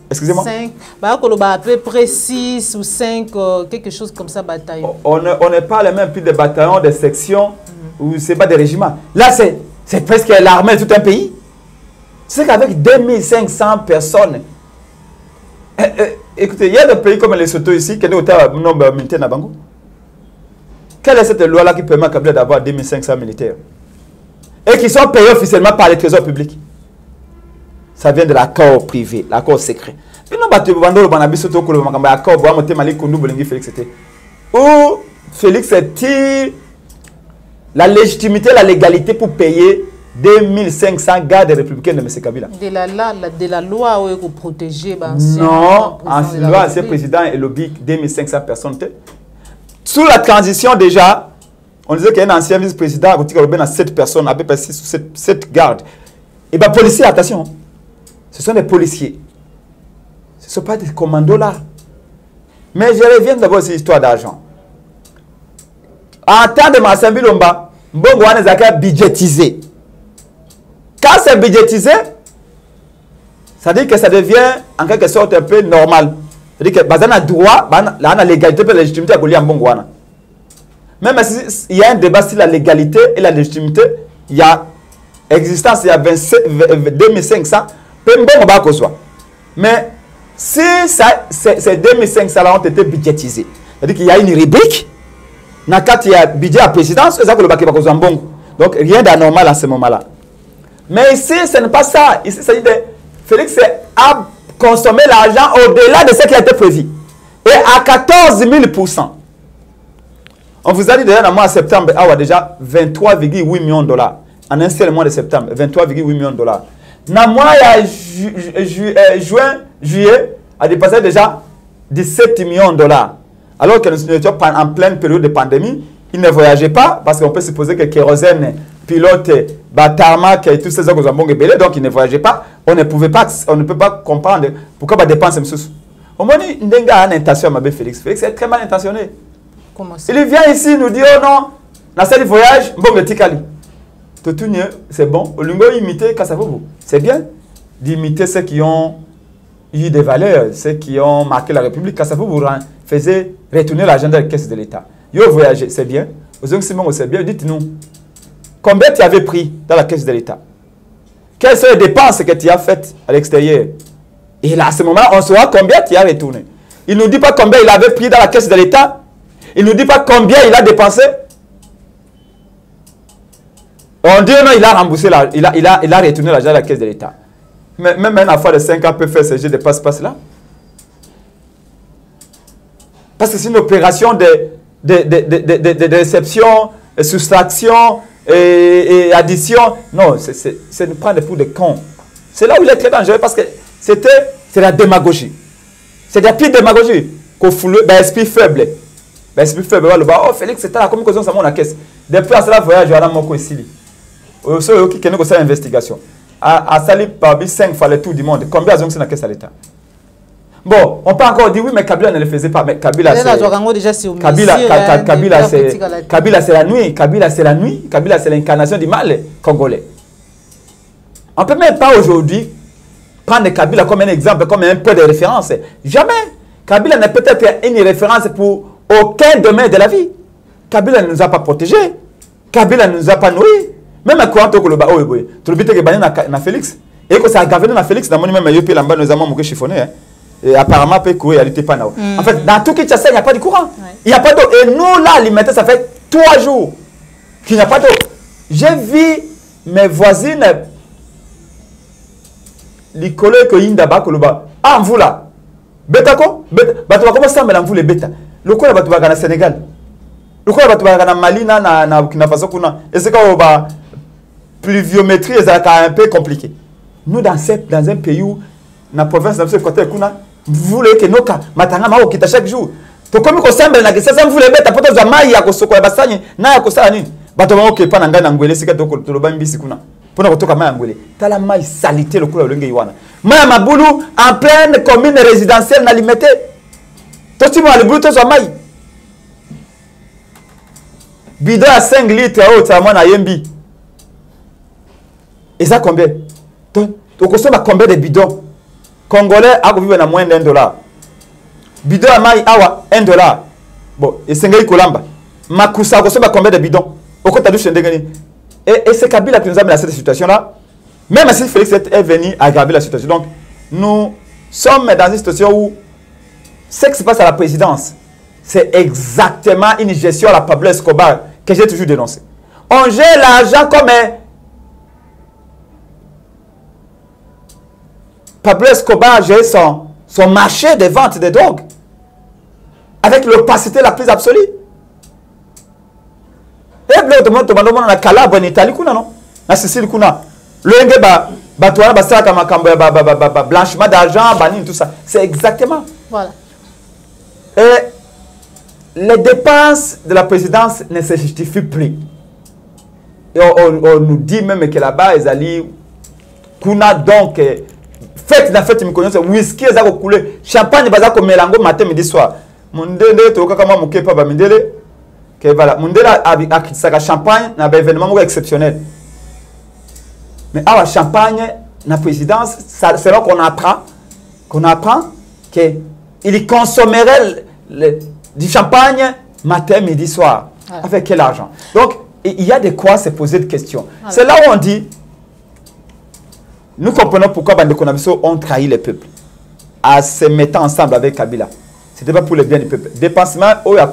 Excusez-moi? 5, à peu près 6 ou 5, quelque chose comme ça, bataillons. On n'est pas les mêmes plus de bataillons, de sections, ou ce n'est pas des régiments. Là, c'est presque l'armée de tout un pays. C'est qu'avec 2500 personnes, écoutez, il y a des pays comme les Lesotho ici qui ont un nombre militaire dans Bango. Quelle est cette loi-là qui permet à Kabila d'avoir 2500 militaires? Et qui sont payés officiellement par les trésors publics. Ça vient de l'accord privé, l'accord secret. Où Félix tire la légitimité, la légalité pour payer 2500 gardes républicains de M. Kabila. De la loi où il faut protéger. Non, en loi, ce président est lobby 2500 personnes. Sous la transition déjà, on disait qu'il y a un ancien vice-président qui a 7 personnes, à peu près 6 ou 7 gardes. Et bien, policiers, attention, ce sont des policiers. Ce ne sont pas des commandos là. Mais je reviens d'abord sur l'histoire d'argent. En temps de Marcel Bilomba, Mbongo a budgétisé. Quand c'est budgétisé, ça dit que ça devient en quelque sorte un peu normal. C'est-à-dire que Bazana a droit, la légalité et la légitimité à Goulia Mbongwana. Même s'il y a un débat sur la légalité et la légitimité, il y a existence, il y a 2500, peu Mbongo va soit. Mais Si ces 2500 là ont été budgétisés, c'est-à-dire qu'il y a une rubrique, quand il y a budget à présidence, donc rien d'anormal à ce moment-là. Mais ici, ce n'est pas ça. Ici, ça dit de Félix a consommé l'argent au-delà de ce qui a été prévu. Et à 14 000%. On vous a dit déjà dans le mois de septembre, déjà 23,8 millions de dollars. En un seul mois de septembre, 23,8 millions de dollars. Dans le mois de juillet, a dépassé déjà 17 millions de dollars. Alors que nous étions en pleine période de pandémie, ils ne voyageaient pas parce qu'on peut supposer que kérosène, pilote, tarmac et tous ces autres ont belé, donc ils ne voyageaient pas. On ne peut pas comprendre pourquoi ils dépensent comme ça. Au moins, il y a une intention, ma belle Félix. Félix est très mal intentionné. Comment ça? Il vient ici nous dit oh non, dans ce voyage, bon, le tikali. C'est bon. Au lingo imiter Kassavobo. C'est bien d'imiter ceux qui ont eu des valeurs, ceux qui ont marqué la République. Kassavobo faisait retourner l'argent dans la caisse de l'État. Yo voyager, c'est bien. Aux Simon, c'est bien. Dites-nous, combien tu avais pris dans la caisse de l'État? Quelles sont les dépenses que tu as faites à l'extérieur? Et là, à ce moment-là, on saura combien tu as retourné. Il ne nous dit pas combien il avait pris dans la caisse de l'État. Il ne nous dit pas combien il a dépensé. On dit non, il a remboursé, il a retourné l'argent à la caisse de l'État. Mais même un affaire de 5 ans peut faire ce jeu de passe-passe-là. Parce que c'est une opération de réception, de soustraction et addition. Non, c'est ne prendre pour des cons. C'est là où il est très dangereux parce que c'est la démagogie. C'est de la pire démagogie. Esprit faible. Esprit faible. Oh, Félix, c'était la communication sur mon caisse. Depuis à cela, voyage, je vais aller ici. Ceux qui connaissent cette investigation. À Sali, parmi 5 fallait tout du monde. Combien de gens sont dans la caisse à l'État? Bon, on peut encore dire oui, mais Kabila ne le faisait pas. Mais Kabila, c'est la nuit. Kabila, c'est la nuit. Kabila, c'est l'incarnation du mal congolais. On ne peut même pas aujourd'hui prendre Kabila comme un exemple, comme un peu de référence. Jamais. Kabila n'est peut-être une référence pour aucun domaine de la vie. Kabila ne nous a pas protégés. Kabila ne nous a pas nourris. Même quand on a dit que na Félix, et que ça a gagné na Félix, dans mon même yopi lamba nous avons mouké chiffonné. Et apparemment, peut courir, il n'était pas là. En fait, dans tout Kinshasa, il n'y a pas de courant. Il n'y a pas d'eau. Et nous, là, alimenter, ça fait 3 jours qu'il n'y a pas d'eau. J'ai vu mes voisines, les collègues qui sont là-bas, ah, vous là, bêta quoi? Bêta, comment ça, mais vous les bêta? Le quoi, tu vas au Sénégal? Le quoi, tu vas au Mali, na Burkina Faso, et c'est quoi, pluviométrie, c'est un peu compliqué. Nous, dans un pays où, dans la province de côté, vous voulez que nous, matanga mao kita chaque jour. To comme ko semble na kisa vous voulez mettre poto za mai ya kosoko ya basanye na ya kosala nini? Bato mao ke pana ngana ngwele sika to loba mbisi kuna. Pona kotoka mai ngwele. Tala mai salité le kula lenge yiwana. Mai mabulu en pleine commune résidentielle na limité. To timo le bulu to za mai. Bidon à 5 litres au tamo na yembi. Et ça combien? To consomme combien de bidons? Congolais a vivre à moins d'$1. Bidon à maï awa $1. Bon, et c'est un colamba. Makusa a combien de bidons? Au côté de Chendegani. Et c'est Kabila qui nous a mis dans cette situation-là. Même si Félix est venu aggraver la situation. Donc, nous sommes dans une situation où ce qui se passe à la présidence, c'est exactement une gestion à la Pablo Escobar que j'ai toujours dénoncé. On gère l'argent comme Pablo Escobar gère son marché de vente de drogue avec l'opacité la plus absolue. Et bien, tout le monde a Calabre en Italie, non? En Sicile, le blanchiment d'argent, tout ça. C'est exactement. Voilà. Et les dépenses de la présidence ne se justifient plus. Et on nous dit même que là-bas, ils allaient. Kuna donc. Faites la fête, me connaissez, whisky, ça va couler, champagne, ça va mélanger matin, midi, soir. Mundele, tu vois comment mon kepa va mundele, que voilà, mundele avec ça champagne, n'a pas événement exceptionnel. Mais à la champagne, la présidence, c'est là qu'on apprend qu'il consommerait du champagne matin, midi, soir. Voilà. Avec quel argent? Donc, il y a de quoi se poser de questions. Voilà. C'est là où on dit. Nous comprenons pourquoi Bande Konabiso ont trahi le peuple. à se mettre ensemble avec Kabila. Ce n'était pas pour le bien du peuple. Dépensement, où la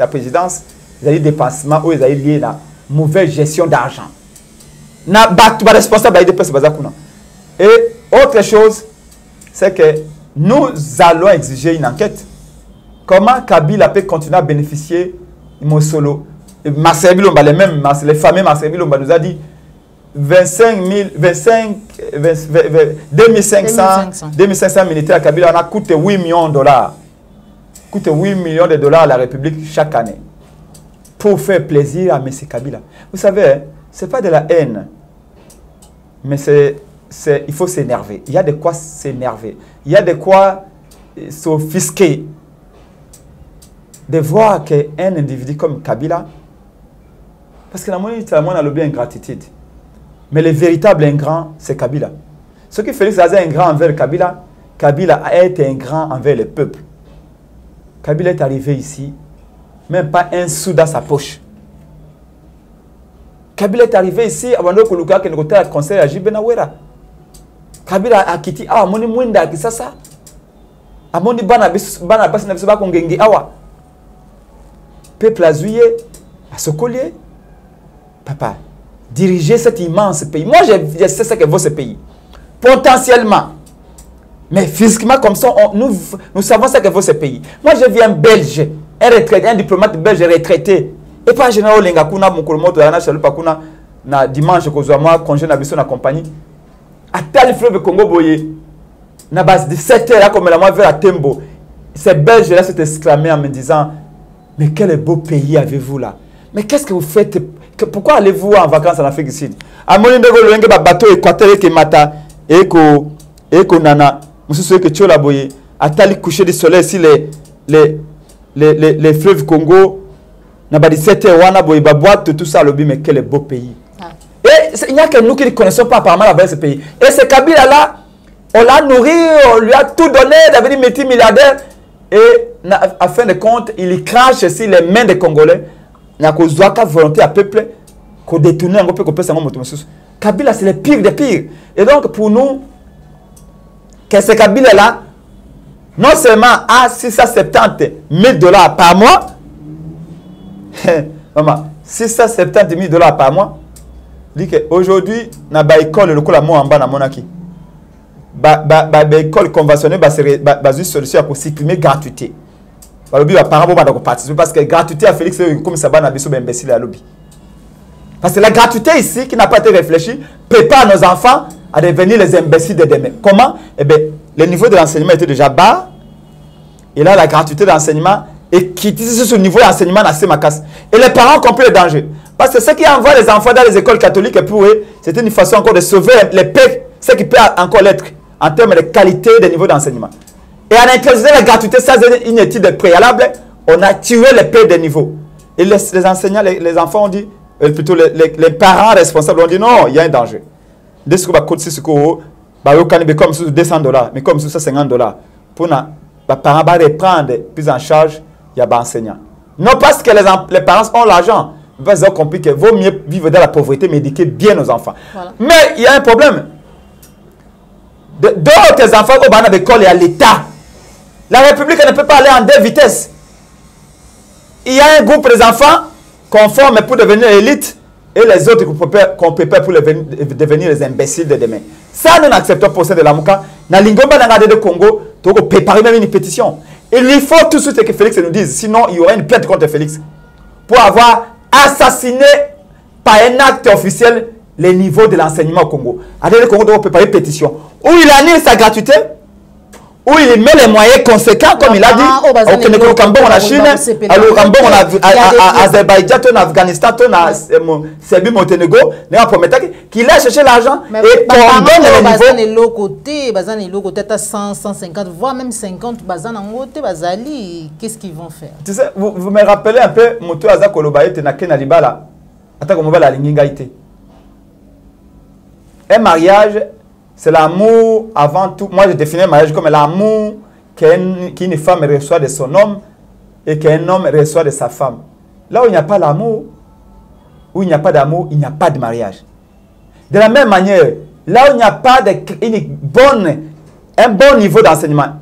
présidence, il y a des dépensements où il y a lié la mauvaise gestion d'argent. Responsable et autre chose, c'est que nous allons exiger une enquête. Comment Kabila peut continuer à bénéficier de Mosolo? Marcel Bilomba, les fameux Marcel Bilomba nous a dit 2500 militaires à Kabila, on a coûté 8 millions de dollars. Coûte 8 millions de dollars à la République chaque année. Pour faire plaisir à M. Kabila. Vous savez, ce n'est pas de la haine. Mais il faut s'énerver. Il y a de quoi s'énerver. Il y a de quoi s'offusquer. De voir qu'un individu comme Kabila, parce que la monnaie, c'est la lobby ingratitude. Mais le véritable ingrat, c'est Kabila. Ce qui Félix Aza est un grand envers Kabila, Kabila a été un grand envers le peuple. Kabila est arrivé ici, même pas un sou dans sa poche. Kabila est arrivé ici, avant que Luka qui nous a conseillé à Jibenawera. Kabila a quitté, ah, moni mwenda qui ça. Ah, moni bana basi na bisoba kongengi awa. Peuple a zouillé, à ce collier. Papa, diriger cet immense pays. Moi, je sais ce que vaut ce pays. Potentiellement. Mais physiquement, comme ça, nous savons ce que vaut ce pays. Moi, je viens belge, un diplomate belge retraité. Et pas un général Lengakuna, Mokolomoto, Yana Chalupakuna, na dimanche, Kozouama, congé na Bisson, na compagnie. À tel fleuve Congo Boye, na base de 7 heures, comme la moi vers la Tembo. Ces Belges là s'est exclamé en me disant, mais quel beau pays avez-vous là? Mais qu'est-ce que vous faites? Pourquoi allez-vous en vacances en Afrique du Sud? À mon niveau, le bateau équateur qui mata, et que nana. Monsieur que tu as boyé, à tali coucher du soleil ici les fleuves Congo, n'a pas dit 7 wana boye baboite tout ça lobby mais quel beau pays. Et il n'y a que nous qui ne connaissons pas apparemment là-bas ce pays. Et ce Kabila là, on l'a nourri, on lui a tout donné, il avait dit multimilliardaire et à fin de compte, il crache ici les mains des Congolais. Il y a cause de volonté à peuple qu'on détourne un peu qu'on peut s'en Kabila c'est le pire des pires. Et donc pour nous que ce Kabila là, non seulement à 670 000 dollars par mois, maman, 670 000 dollars par mois, dit qu'aujourd'hui, dans l'école, le coup, en bas, dans Monaki, l'école conventionnelle, une solution pour supprimer gratuité. Parce que gratuité à Félix, comme ça, c'est imbécile à lobby. Parce que la gratuité ici, qui n'a pas été réfléchie, prépare nos enfants à devenir les imbéciles de demain. Comment? Eh bien, le niveau de l'enseignement était déjà bas. Et là, la gratuité d'enseignement est quittée sur ce niveau d'enseignement dans ces macasses. Et les parents ont compris le danger. Parce que ceux qui envoient les enfants dans les écoles catholiques, pour eux, c'était une façon encore de sauver les paix, ce qui peut encore l'être en termes de qualité des niveaux d'enseignement. Et en introduisant la gratuité, ça c'est une étude préalable, on a tué les paix des niveaux. Et les enseignants, les enfants ont dit, plutôt les parents responsables ont dit non, il y a un danger. Dès que vous avez comme sur 200 $, mais comme sur 50 $. Pour les parents vont reprendre plus en charge, il y a des enseignants. Non parce que les parents ont l'argent, mais ils ont compris qu'il vaut mieux vivre dans la pauvreté, mais éduquer bien nos enfants. Voilà. Mais il y a un problème. D'autres enfants qui vont à l'école et à l'État. La République ne peut pas aller en 2 vitesses. Il y a un groupe d'enfants conformes pour devenir élite et les autres qu'on prépare pour devenir les imbéciles de demain. Ça, nous n'acceptons pas ça de la Mouka. Dans l'Ingomba de Congo, nous devons préparer même une pétition. Il faut tout de suite que Félix nous dise. Sinon, il y aura une plainte contre Félix. Pour avoir assassiné par un acte officiel les niveaux de l'enseignement au Congo. Alors, le Congo doit préparer une pétition. Où il annule sa gratuité, où il met les moyens conséquents, comme il a dit, au Cambon, en Chine, au Cambon, en Azerbaïdjan, en Afghanistan, en Serbie, Monténégro, qu'il a cherché l'argent et qu'on donne les niveaux. Peut-être 100, 150, voire même 50, qu'est-ce qu'ils vont faire? Tu sais, vous me rappelez un peu, Moto Azakolobaye, Tenaken Alibala, un mariage, c'est l'amour avant tout. Moi, je définis le mariage comme l'amour qu'une femme reçoit de son homme et qu'un homme reçoit de sa femme. Là où il n'y a pas l'amour, où il n'y a pas d'amour, il n'y a pas de mariage. De la même manière, là où il n'y a pas un bon niveau d'enseignement,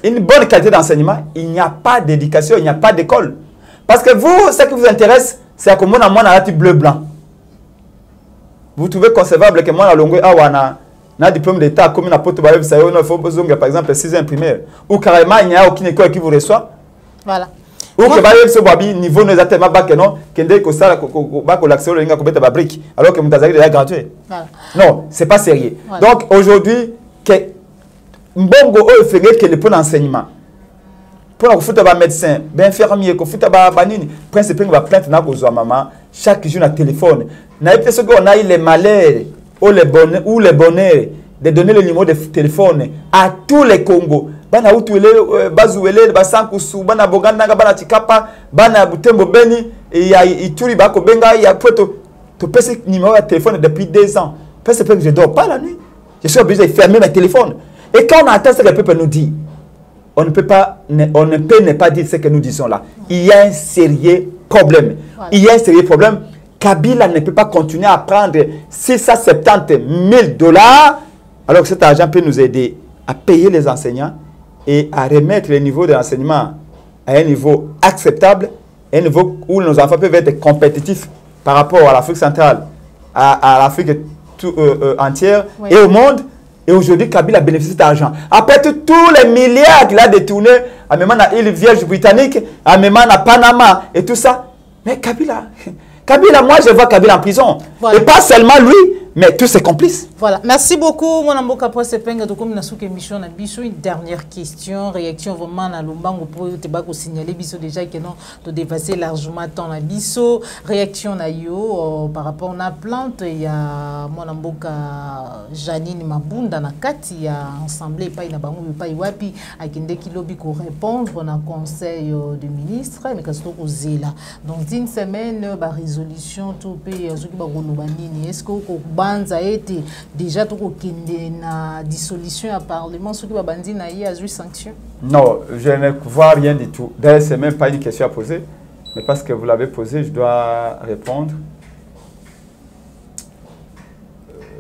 une bonne qualité d'enseignement, il n'y a pas d'éducation, il n'y a pas d'école. Parce que vous, ce qui vous intéresse, c'est à comment on a bleu-blanc. Vous trouvez concevable que moi, on a diplôme d'État, comme une apôtre, il faut par exemple 6e primaire. Ou carrément, il n'y a aucune école qui vous reçoit. Voilà. Ou que ce niveau n'est exactement pas que non, que dès que ça, l'accès au linga commettre la brique, alors que vous avez déjà gratuit. Non, c'est pas sérieux. Voilà. Donc aujourd'hui, que Mbongo fait que le point d'enseignement. Pour que vous un médecin, un infirmier, que vous un banini, principe de plainte n'a pas maman, chaque jour un téléphone. N'a pas ce qu'on a les malheurs ou les bonheurs de donner le numéro de téléphone à tous les Congos. Bana utuele bazuele basankusu bana boganda bana tikapa bana butembo beni ya ituri bako benga ya poto to pèse numéro de téléphone depuis 2 ans parce que je dors pas la nuit, je suis obligé de fermer mon téléphone. Et quand on entend ce que le peuple nous dit, on ne peut ne pas dire ce que nous disons là. Il y a un sérieux problème. Voilà. Il y a un sérieux problème. Kabila ne peut pas continuer à prendre 670 000 $, alors que cet argent peut nous aider à payer les enseignants et à remettre le niveau de l'enseignement à un niveau acceptable, un niveau où nos enfants peuvent être compétitifs par rapport à l'Afrique centrale, à l'Afrique entière, oui, et au monde. Et aujourd'hui, Kabila bénéficie de cet argent. Après tous les milliards qu'il a détournés, à même à l'île Vierge britannique, à même à Panama et tout ça. Mais Kabila, moi je vois Kabila en prison. Voilà. Et pas seulement lui, mais tous ses complices. Voilà. Merci beaucoup, mon amour. Après ce penga de comme nasuke émission na biso, une dernière question, réaction vraiment na lombango pour te bako signaler biso déjà que non de dépasser largement temps na biso, réaction na yo par rapport na plante il y a mon amour Janine Mabunda na kati ya ensemble pas na bango pas wapi akende kilobi ko répondre na conseil de ministre mais kasto ko zela. Donc une semaine ba résolution tout pe zoki ba koloba nini est-ce que ko banza été déjà tout na dissolution à parlement ce qui va bandi na y a eu sanction? Non, je ne vois rien du tout. D'ailleurs, c'est même pas une question à poser, mais parce que vous l'avez posée, je dois répondre.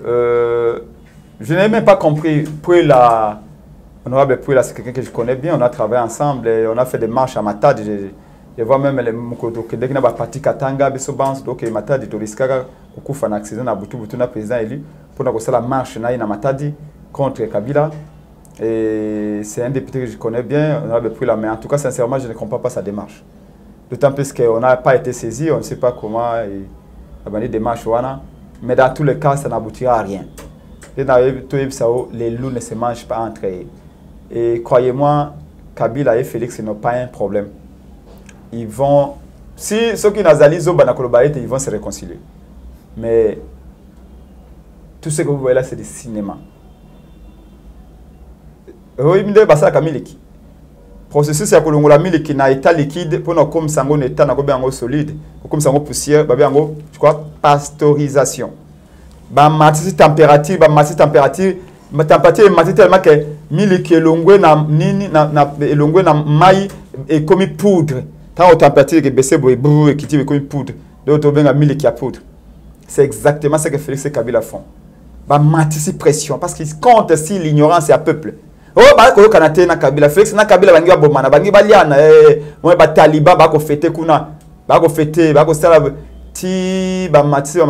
Je n'ai même pas compris. Puis la honorable Pouila, c'est quelqu'un que je connais bien. On a travaillé ensemble et on a fait des marches à Matadi. Je vois même les Mukodo dès qu'il y a parti Katanga, Bessobans, donc Matadi, Toriskara, Okufa, un accident à Boutou, Boutou, président élu, pour que la marche na Matadi contre Kabila. Et c'est un député que je connais bien, honorable Pouila, mais en tout cas, sincèrement, je ne comprends pas sa démarche. D'autant plus qu'on n'a pas été saisi, on ne sait pas comment il a banni des marches, mais dans tous les cas, ça n'aboutira à rien. Les loups ne se mangent pas entre eux. Et croyez-moi, Kabila et Félix n'ont pas un problème. Ils vont, si ceux qui n'azalisent ils vont se réconcilier. Mais tout ce que vous voyez là, c'est du cinéma. Le processus ya kolongola miliki na état liquide pour nous comme sango état na ko solide, comme sango poussière, je crois pasteurisation. Ba matisi température, matisi tellement que miliki elongwe na nini na elongwe na mai et comme poudre. Tant aux températures que baisser boue et qui tire comme poudre, d'autres bien à miliki à poudre. C'est exactement ce que Félix et Kabila font. Ba matisi pression parce qu'ils comptent si l'ignorance est à peuple. Oh, bah, ko kanate na Kabila Félix na Kabila bangi ba bomana bangi baliana moi ba taliba ba ko fêter kuna ba ko fêter ba ko sala ti ba matisi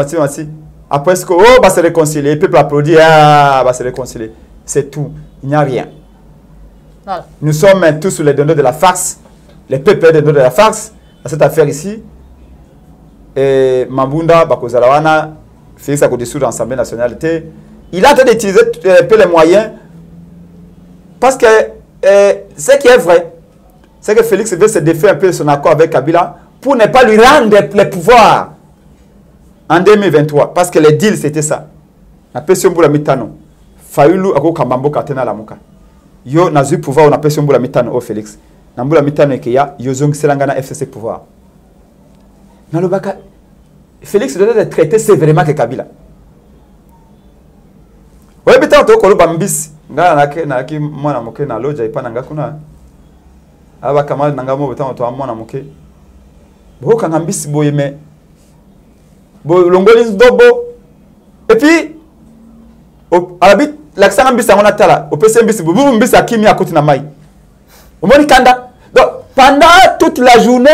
après ce que oh ba se réconcilier le peuple applaudit ba se réconcilier c'est tout, il n'y a rien. Voilà. Nous sommes tous sous les donneurs de la farce, les peuples des donneurs de la farce dans cette affaire ici. Et Mabunda Bakozalawana Félix a dissoudre l'Assemblée nationale. Il a en train d'utiliser les moyens. Parce que ce qui est vrai, c'est que Félix veut se défaire un peu de son accord avec Kabila pour ne pas lui rendre le pouvoir en 2023. Parce que le deal, c'était ça. La pression pour la mitano. Fayoulou ako kambambo katena la muka. Yo nazu pouvoir on a pression pour la mitano au Félix. Nambu la mitano ekeya yo zong selangana FCC pouvoir. Nalobaka Félix doit être traité sévèrement que Kabila. Ouais, putain, tu kolo bambis. Na ki mwana moke na loja ipana ngakuna aba kamal nangamo betan to mwana moke bo kanga mbisi boye me bo longoli dobo et puis arabit l'accent mbisi ngona tala o pese mbisi bo mbisi akimi akoti na mai Omoni kanda. Donc, pendant toute la journée,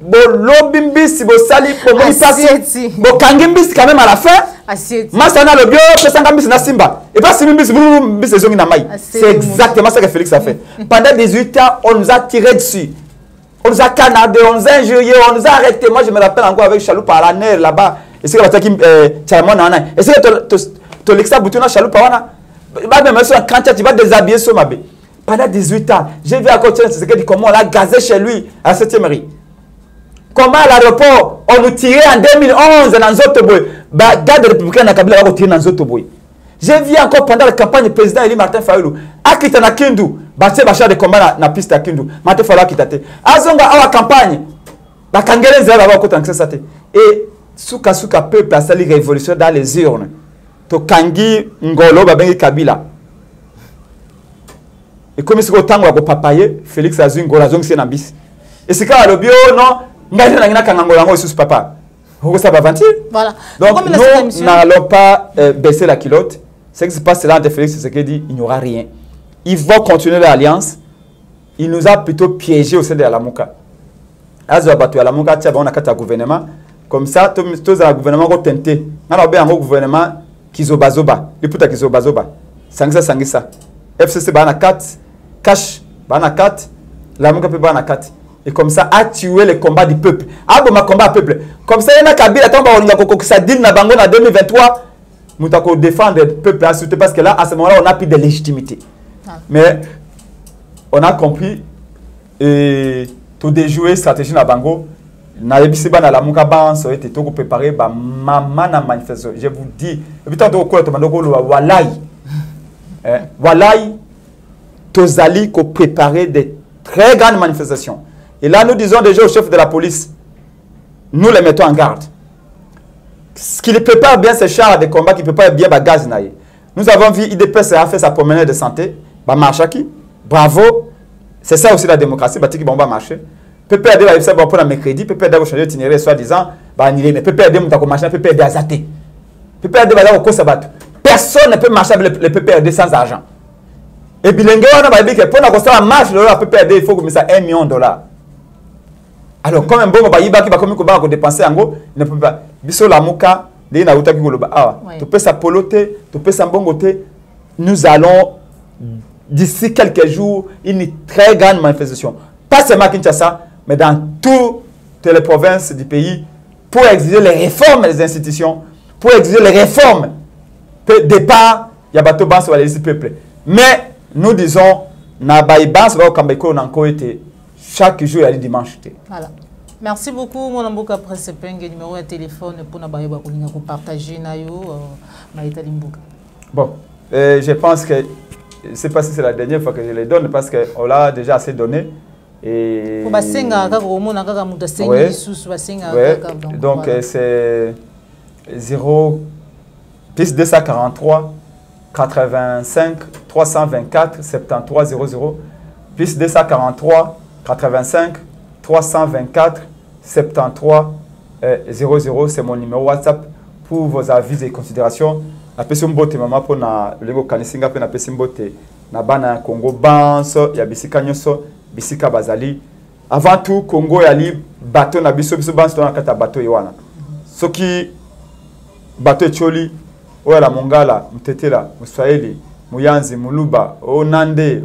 Bolobimbis, Bosali, Bomoni Passi, Bokangimbis quand même à la fin. Masana le bio, Pesangambis na Simba. Et pas Simbis, Bimbis et Zonginamai. C'est exactement ça que Félix a fait. Pendant 18 ans, on nous a tiré dessus. On nous a canardé, on nous a injurié, on nous a arrêté. Moi, je me rappelle encore avec Chaloupa à la nerf là-bas. Et c'est que et c'est que tu l'exa Boutuna Chaloupa wana. Quand tu vas déshabiller sur ma bé. Pendant 18 ans, j'ai vu à côté de ce que dit comment on l'a gazé chez lui à 7e mairie. Comment à l'aéroport, on nous tirait en 2011 dans Zotoboy. Garde républicain na Kabila va tirer dans Zotoboy. J'ai vu encore pendant la campagne du président Eli Martin Fayulu. Akita na Kindu, batie bachar de combat na piste à Kindu. Martin Fayulu akitate. Azonga awa campagne. Ba kangele zela ba ko tankse sate. Et suka peuple a sali révolution dans les urnes. To kangi ngolo ba bengi Kabila. Et comme si autant wa ko papaye, Félix azui ngola zongi na bis. Et c'est quand le bio non papa. Voilà. Donc nous n'allons pas baisser la culotte. Ce qui se passe là entre Félix, c'est ce qu'il dit, il n'y aura rien. Ils vont continuer l'alliance. Il nous a plutôt piégé au sein de la Mouka. On a un gouvernement. Comme ça, tous les gouvernements ont tenté. On a un gouvernement qui est bazoba. Il peut être bazoba. Sangisa. FCC bana 4, cash bana 4, la Mouka peut bana 4. Et comme ça, a tué le combat du peuple. Ah bon, ma combat peuple. Comme ça, il y a Kabila, ça dit na bango en 2023, nous avons défendre le peuple parce que là, à ce moment-là, on a plus de légitimité. Ah. Mais on a compris et tout déjouer stratégie na bango. Na yebisiba na la muka ban so été tout préparé ba maman na manifestation. Je vous dis, et puis tant que quoi tomando lo walai. Walai tozali ko préparer des très grandes manifestations. Et là, nous disons déjà au chef de la police, nous les mettons en garde. Ce qui ne prépare bien ces chars de combat, qui ne prépare bien les gaz. Nous avons vu IDPS a fait sa promenade de santé, bravo, c'est ça aussi la démocratie, qui va marcher. PPRD va faire pour la mercredi, PPRD va changer d'itinéraire, soi-disant, mais PPRD va marcher, PPRD a zaté. PPRD va aller au Kosabat. Personne ne peut marcher avec le PPRD sans argent. Et puis, on a dit que pour la marche, le PPRD, il faut que ça $1 million. Alors, comme un bon baïba qui va comme dépenser en gros, ne peut pas. Biso la mouka, les na uta qui goloba. Ah, tu peux sa poloter, tu peux sa bongoter. Nous allons d'ici quelques jours une très grande manifestation. Pas seulement à Kinshasa, mais dans toutes les provinces du pays pour exiger les réformes des institutions, pour exiger les réformes. Départ, il y a bateau bas sur les peuple. Mais nous disons, na baïba sur le Kambeko n'a encore été. Chaque jour, il y a le dimanche. Voilà. Merci beaucoup, mon amboka presse peng numéro de téléphone pour nous partager Bon, je pense que je ne sais pas si c'est la dernière fois que je les donne parce qu'on l'a déjà assez donné. Et donc c'est 0 plus 243 85 324 73 00 plus 243 85 324 73 00, c'est mon numéro WhatsApp pour vos avis et considérations. Na pesi mbote mama pour na lego kanisinga pe na pesi mbote na bana Congo banso ya bisika nyoso bisika bazali. Avant tout Congo yali bateau na biso banso na kata bateau yewana. Soki bateau choli oya mongala mtetela muswahili muyanzi muluba onande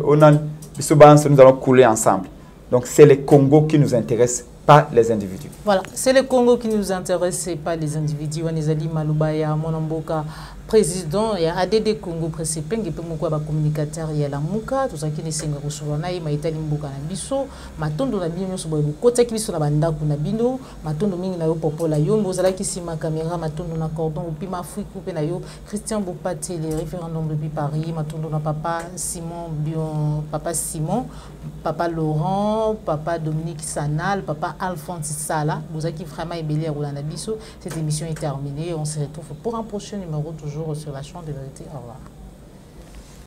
biso banso nous allons couler ensemble. Donc c'est le Congo qui nous intéresse, pas les individus. Voilà, c'est le Congo qui nous intéresse, pas les individus. Wanezali Malubaya, Monamboka, président, il y a ADD Congo Presepeng, et puis mon communicateur, il y a la Mouka, tout ça qui est Senga Rosolanaï, Maïtali Mboka Nabiso, Matondo la Bino, Kota qui sont la banda Kunabino, Matondo Ming na yo Popola yo, Mozala qui ma caméra, Matondo na cordon, ou Pima Frikou Penayo, Christian Bopate, les référendums depuis Paris, Matondo na Papa Simon, Papa Simon, Papa Laurent, Papa Dominique Sanal, Papa Alphonse Sala, vous avez qui vraiment ébélé à Roulanabiso. Cette émission est terminée. On se retrouve pour un prochain numéro, toujours sur la chaîne de vérité. Au revoir.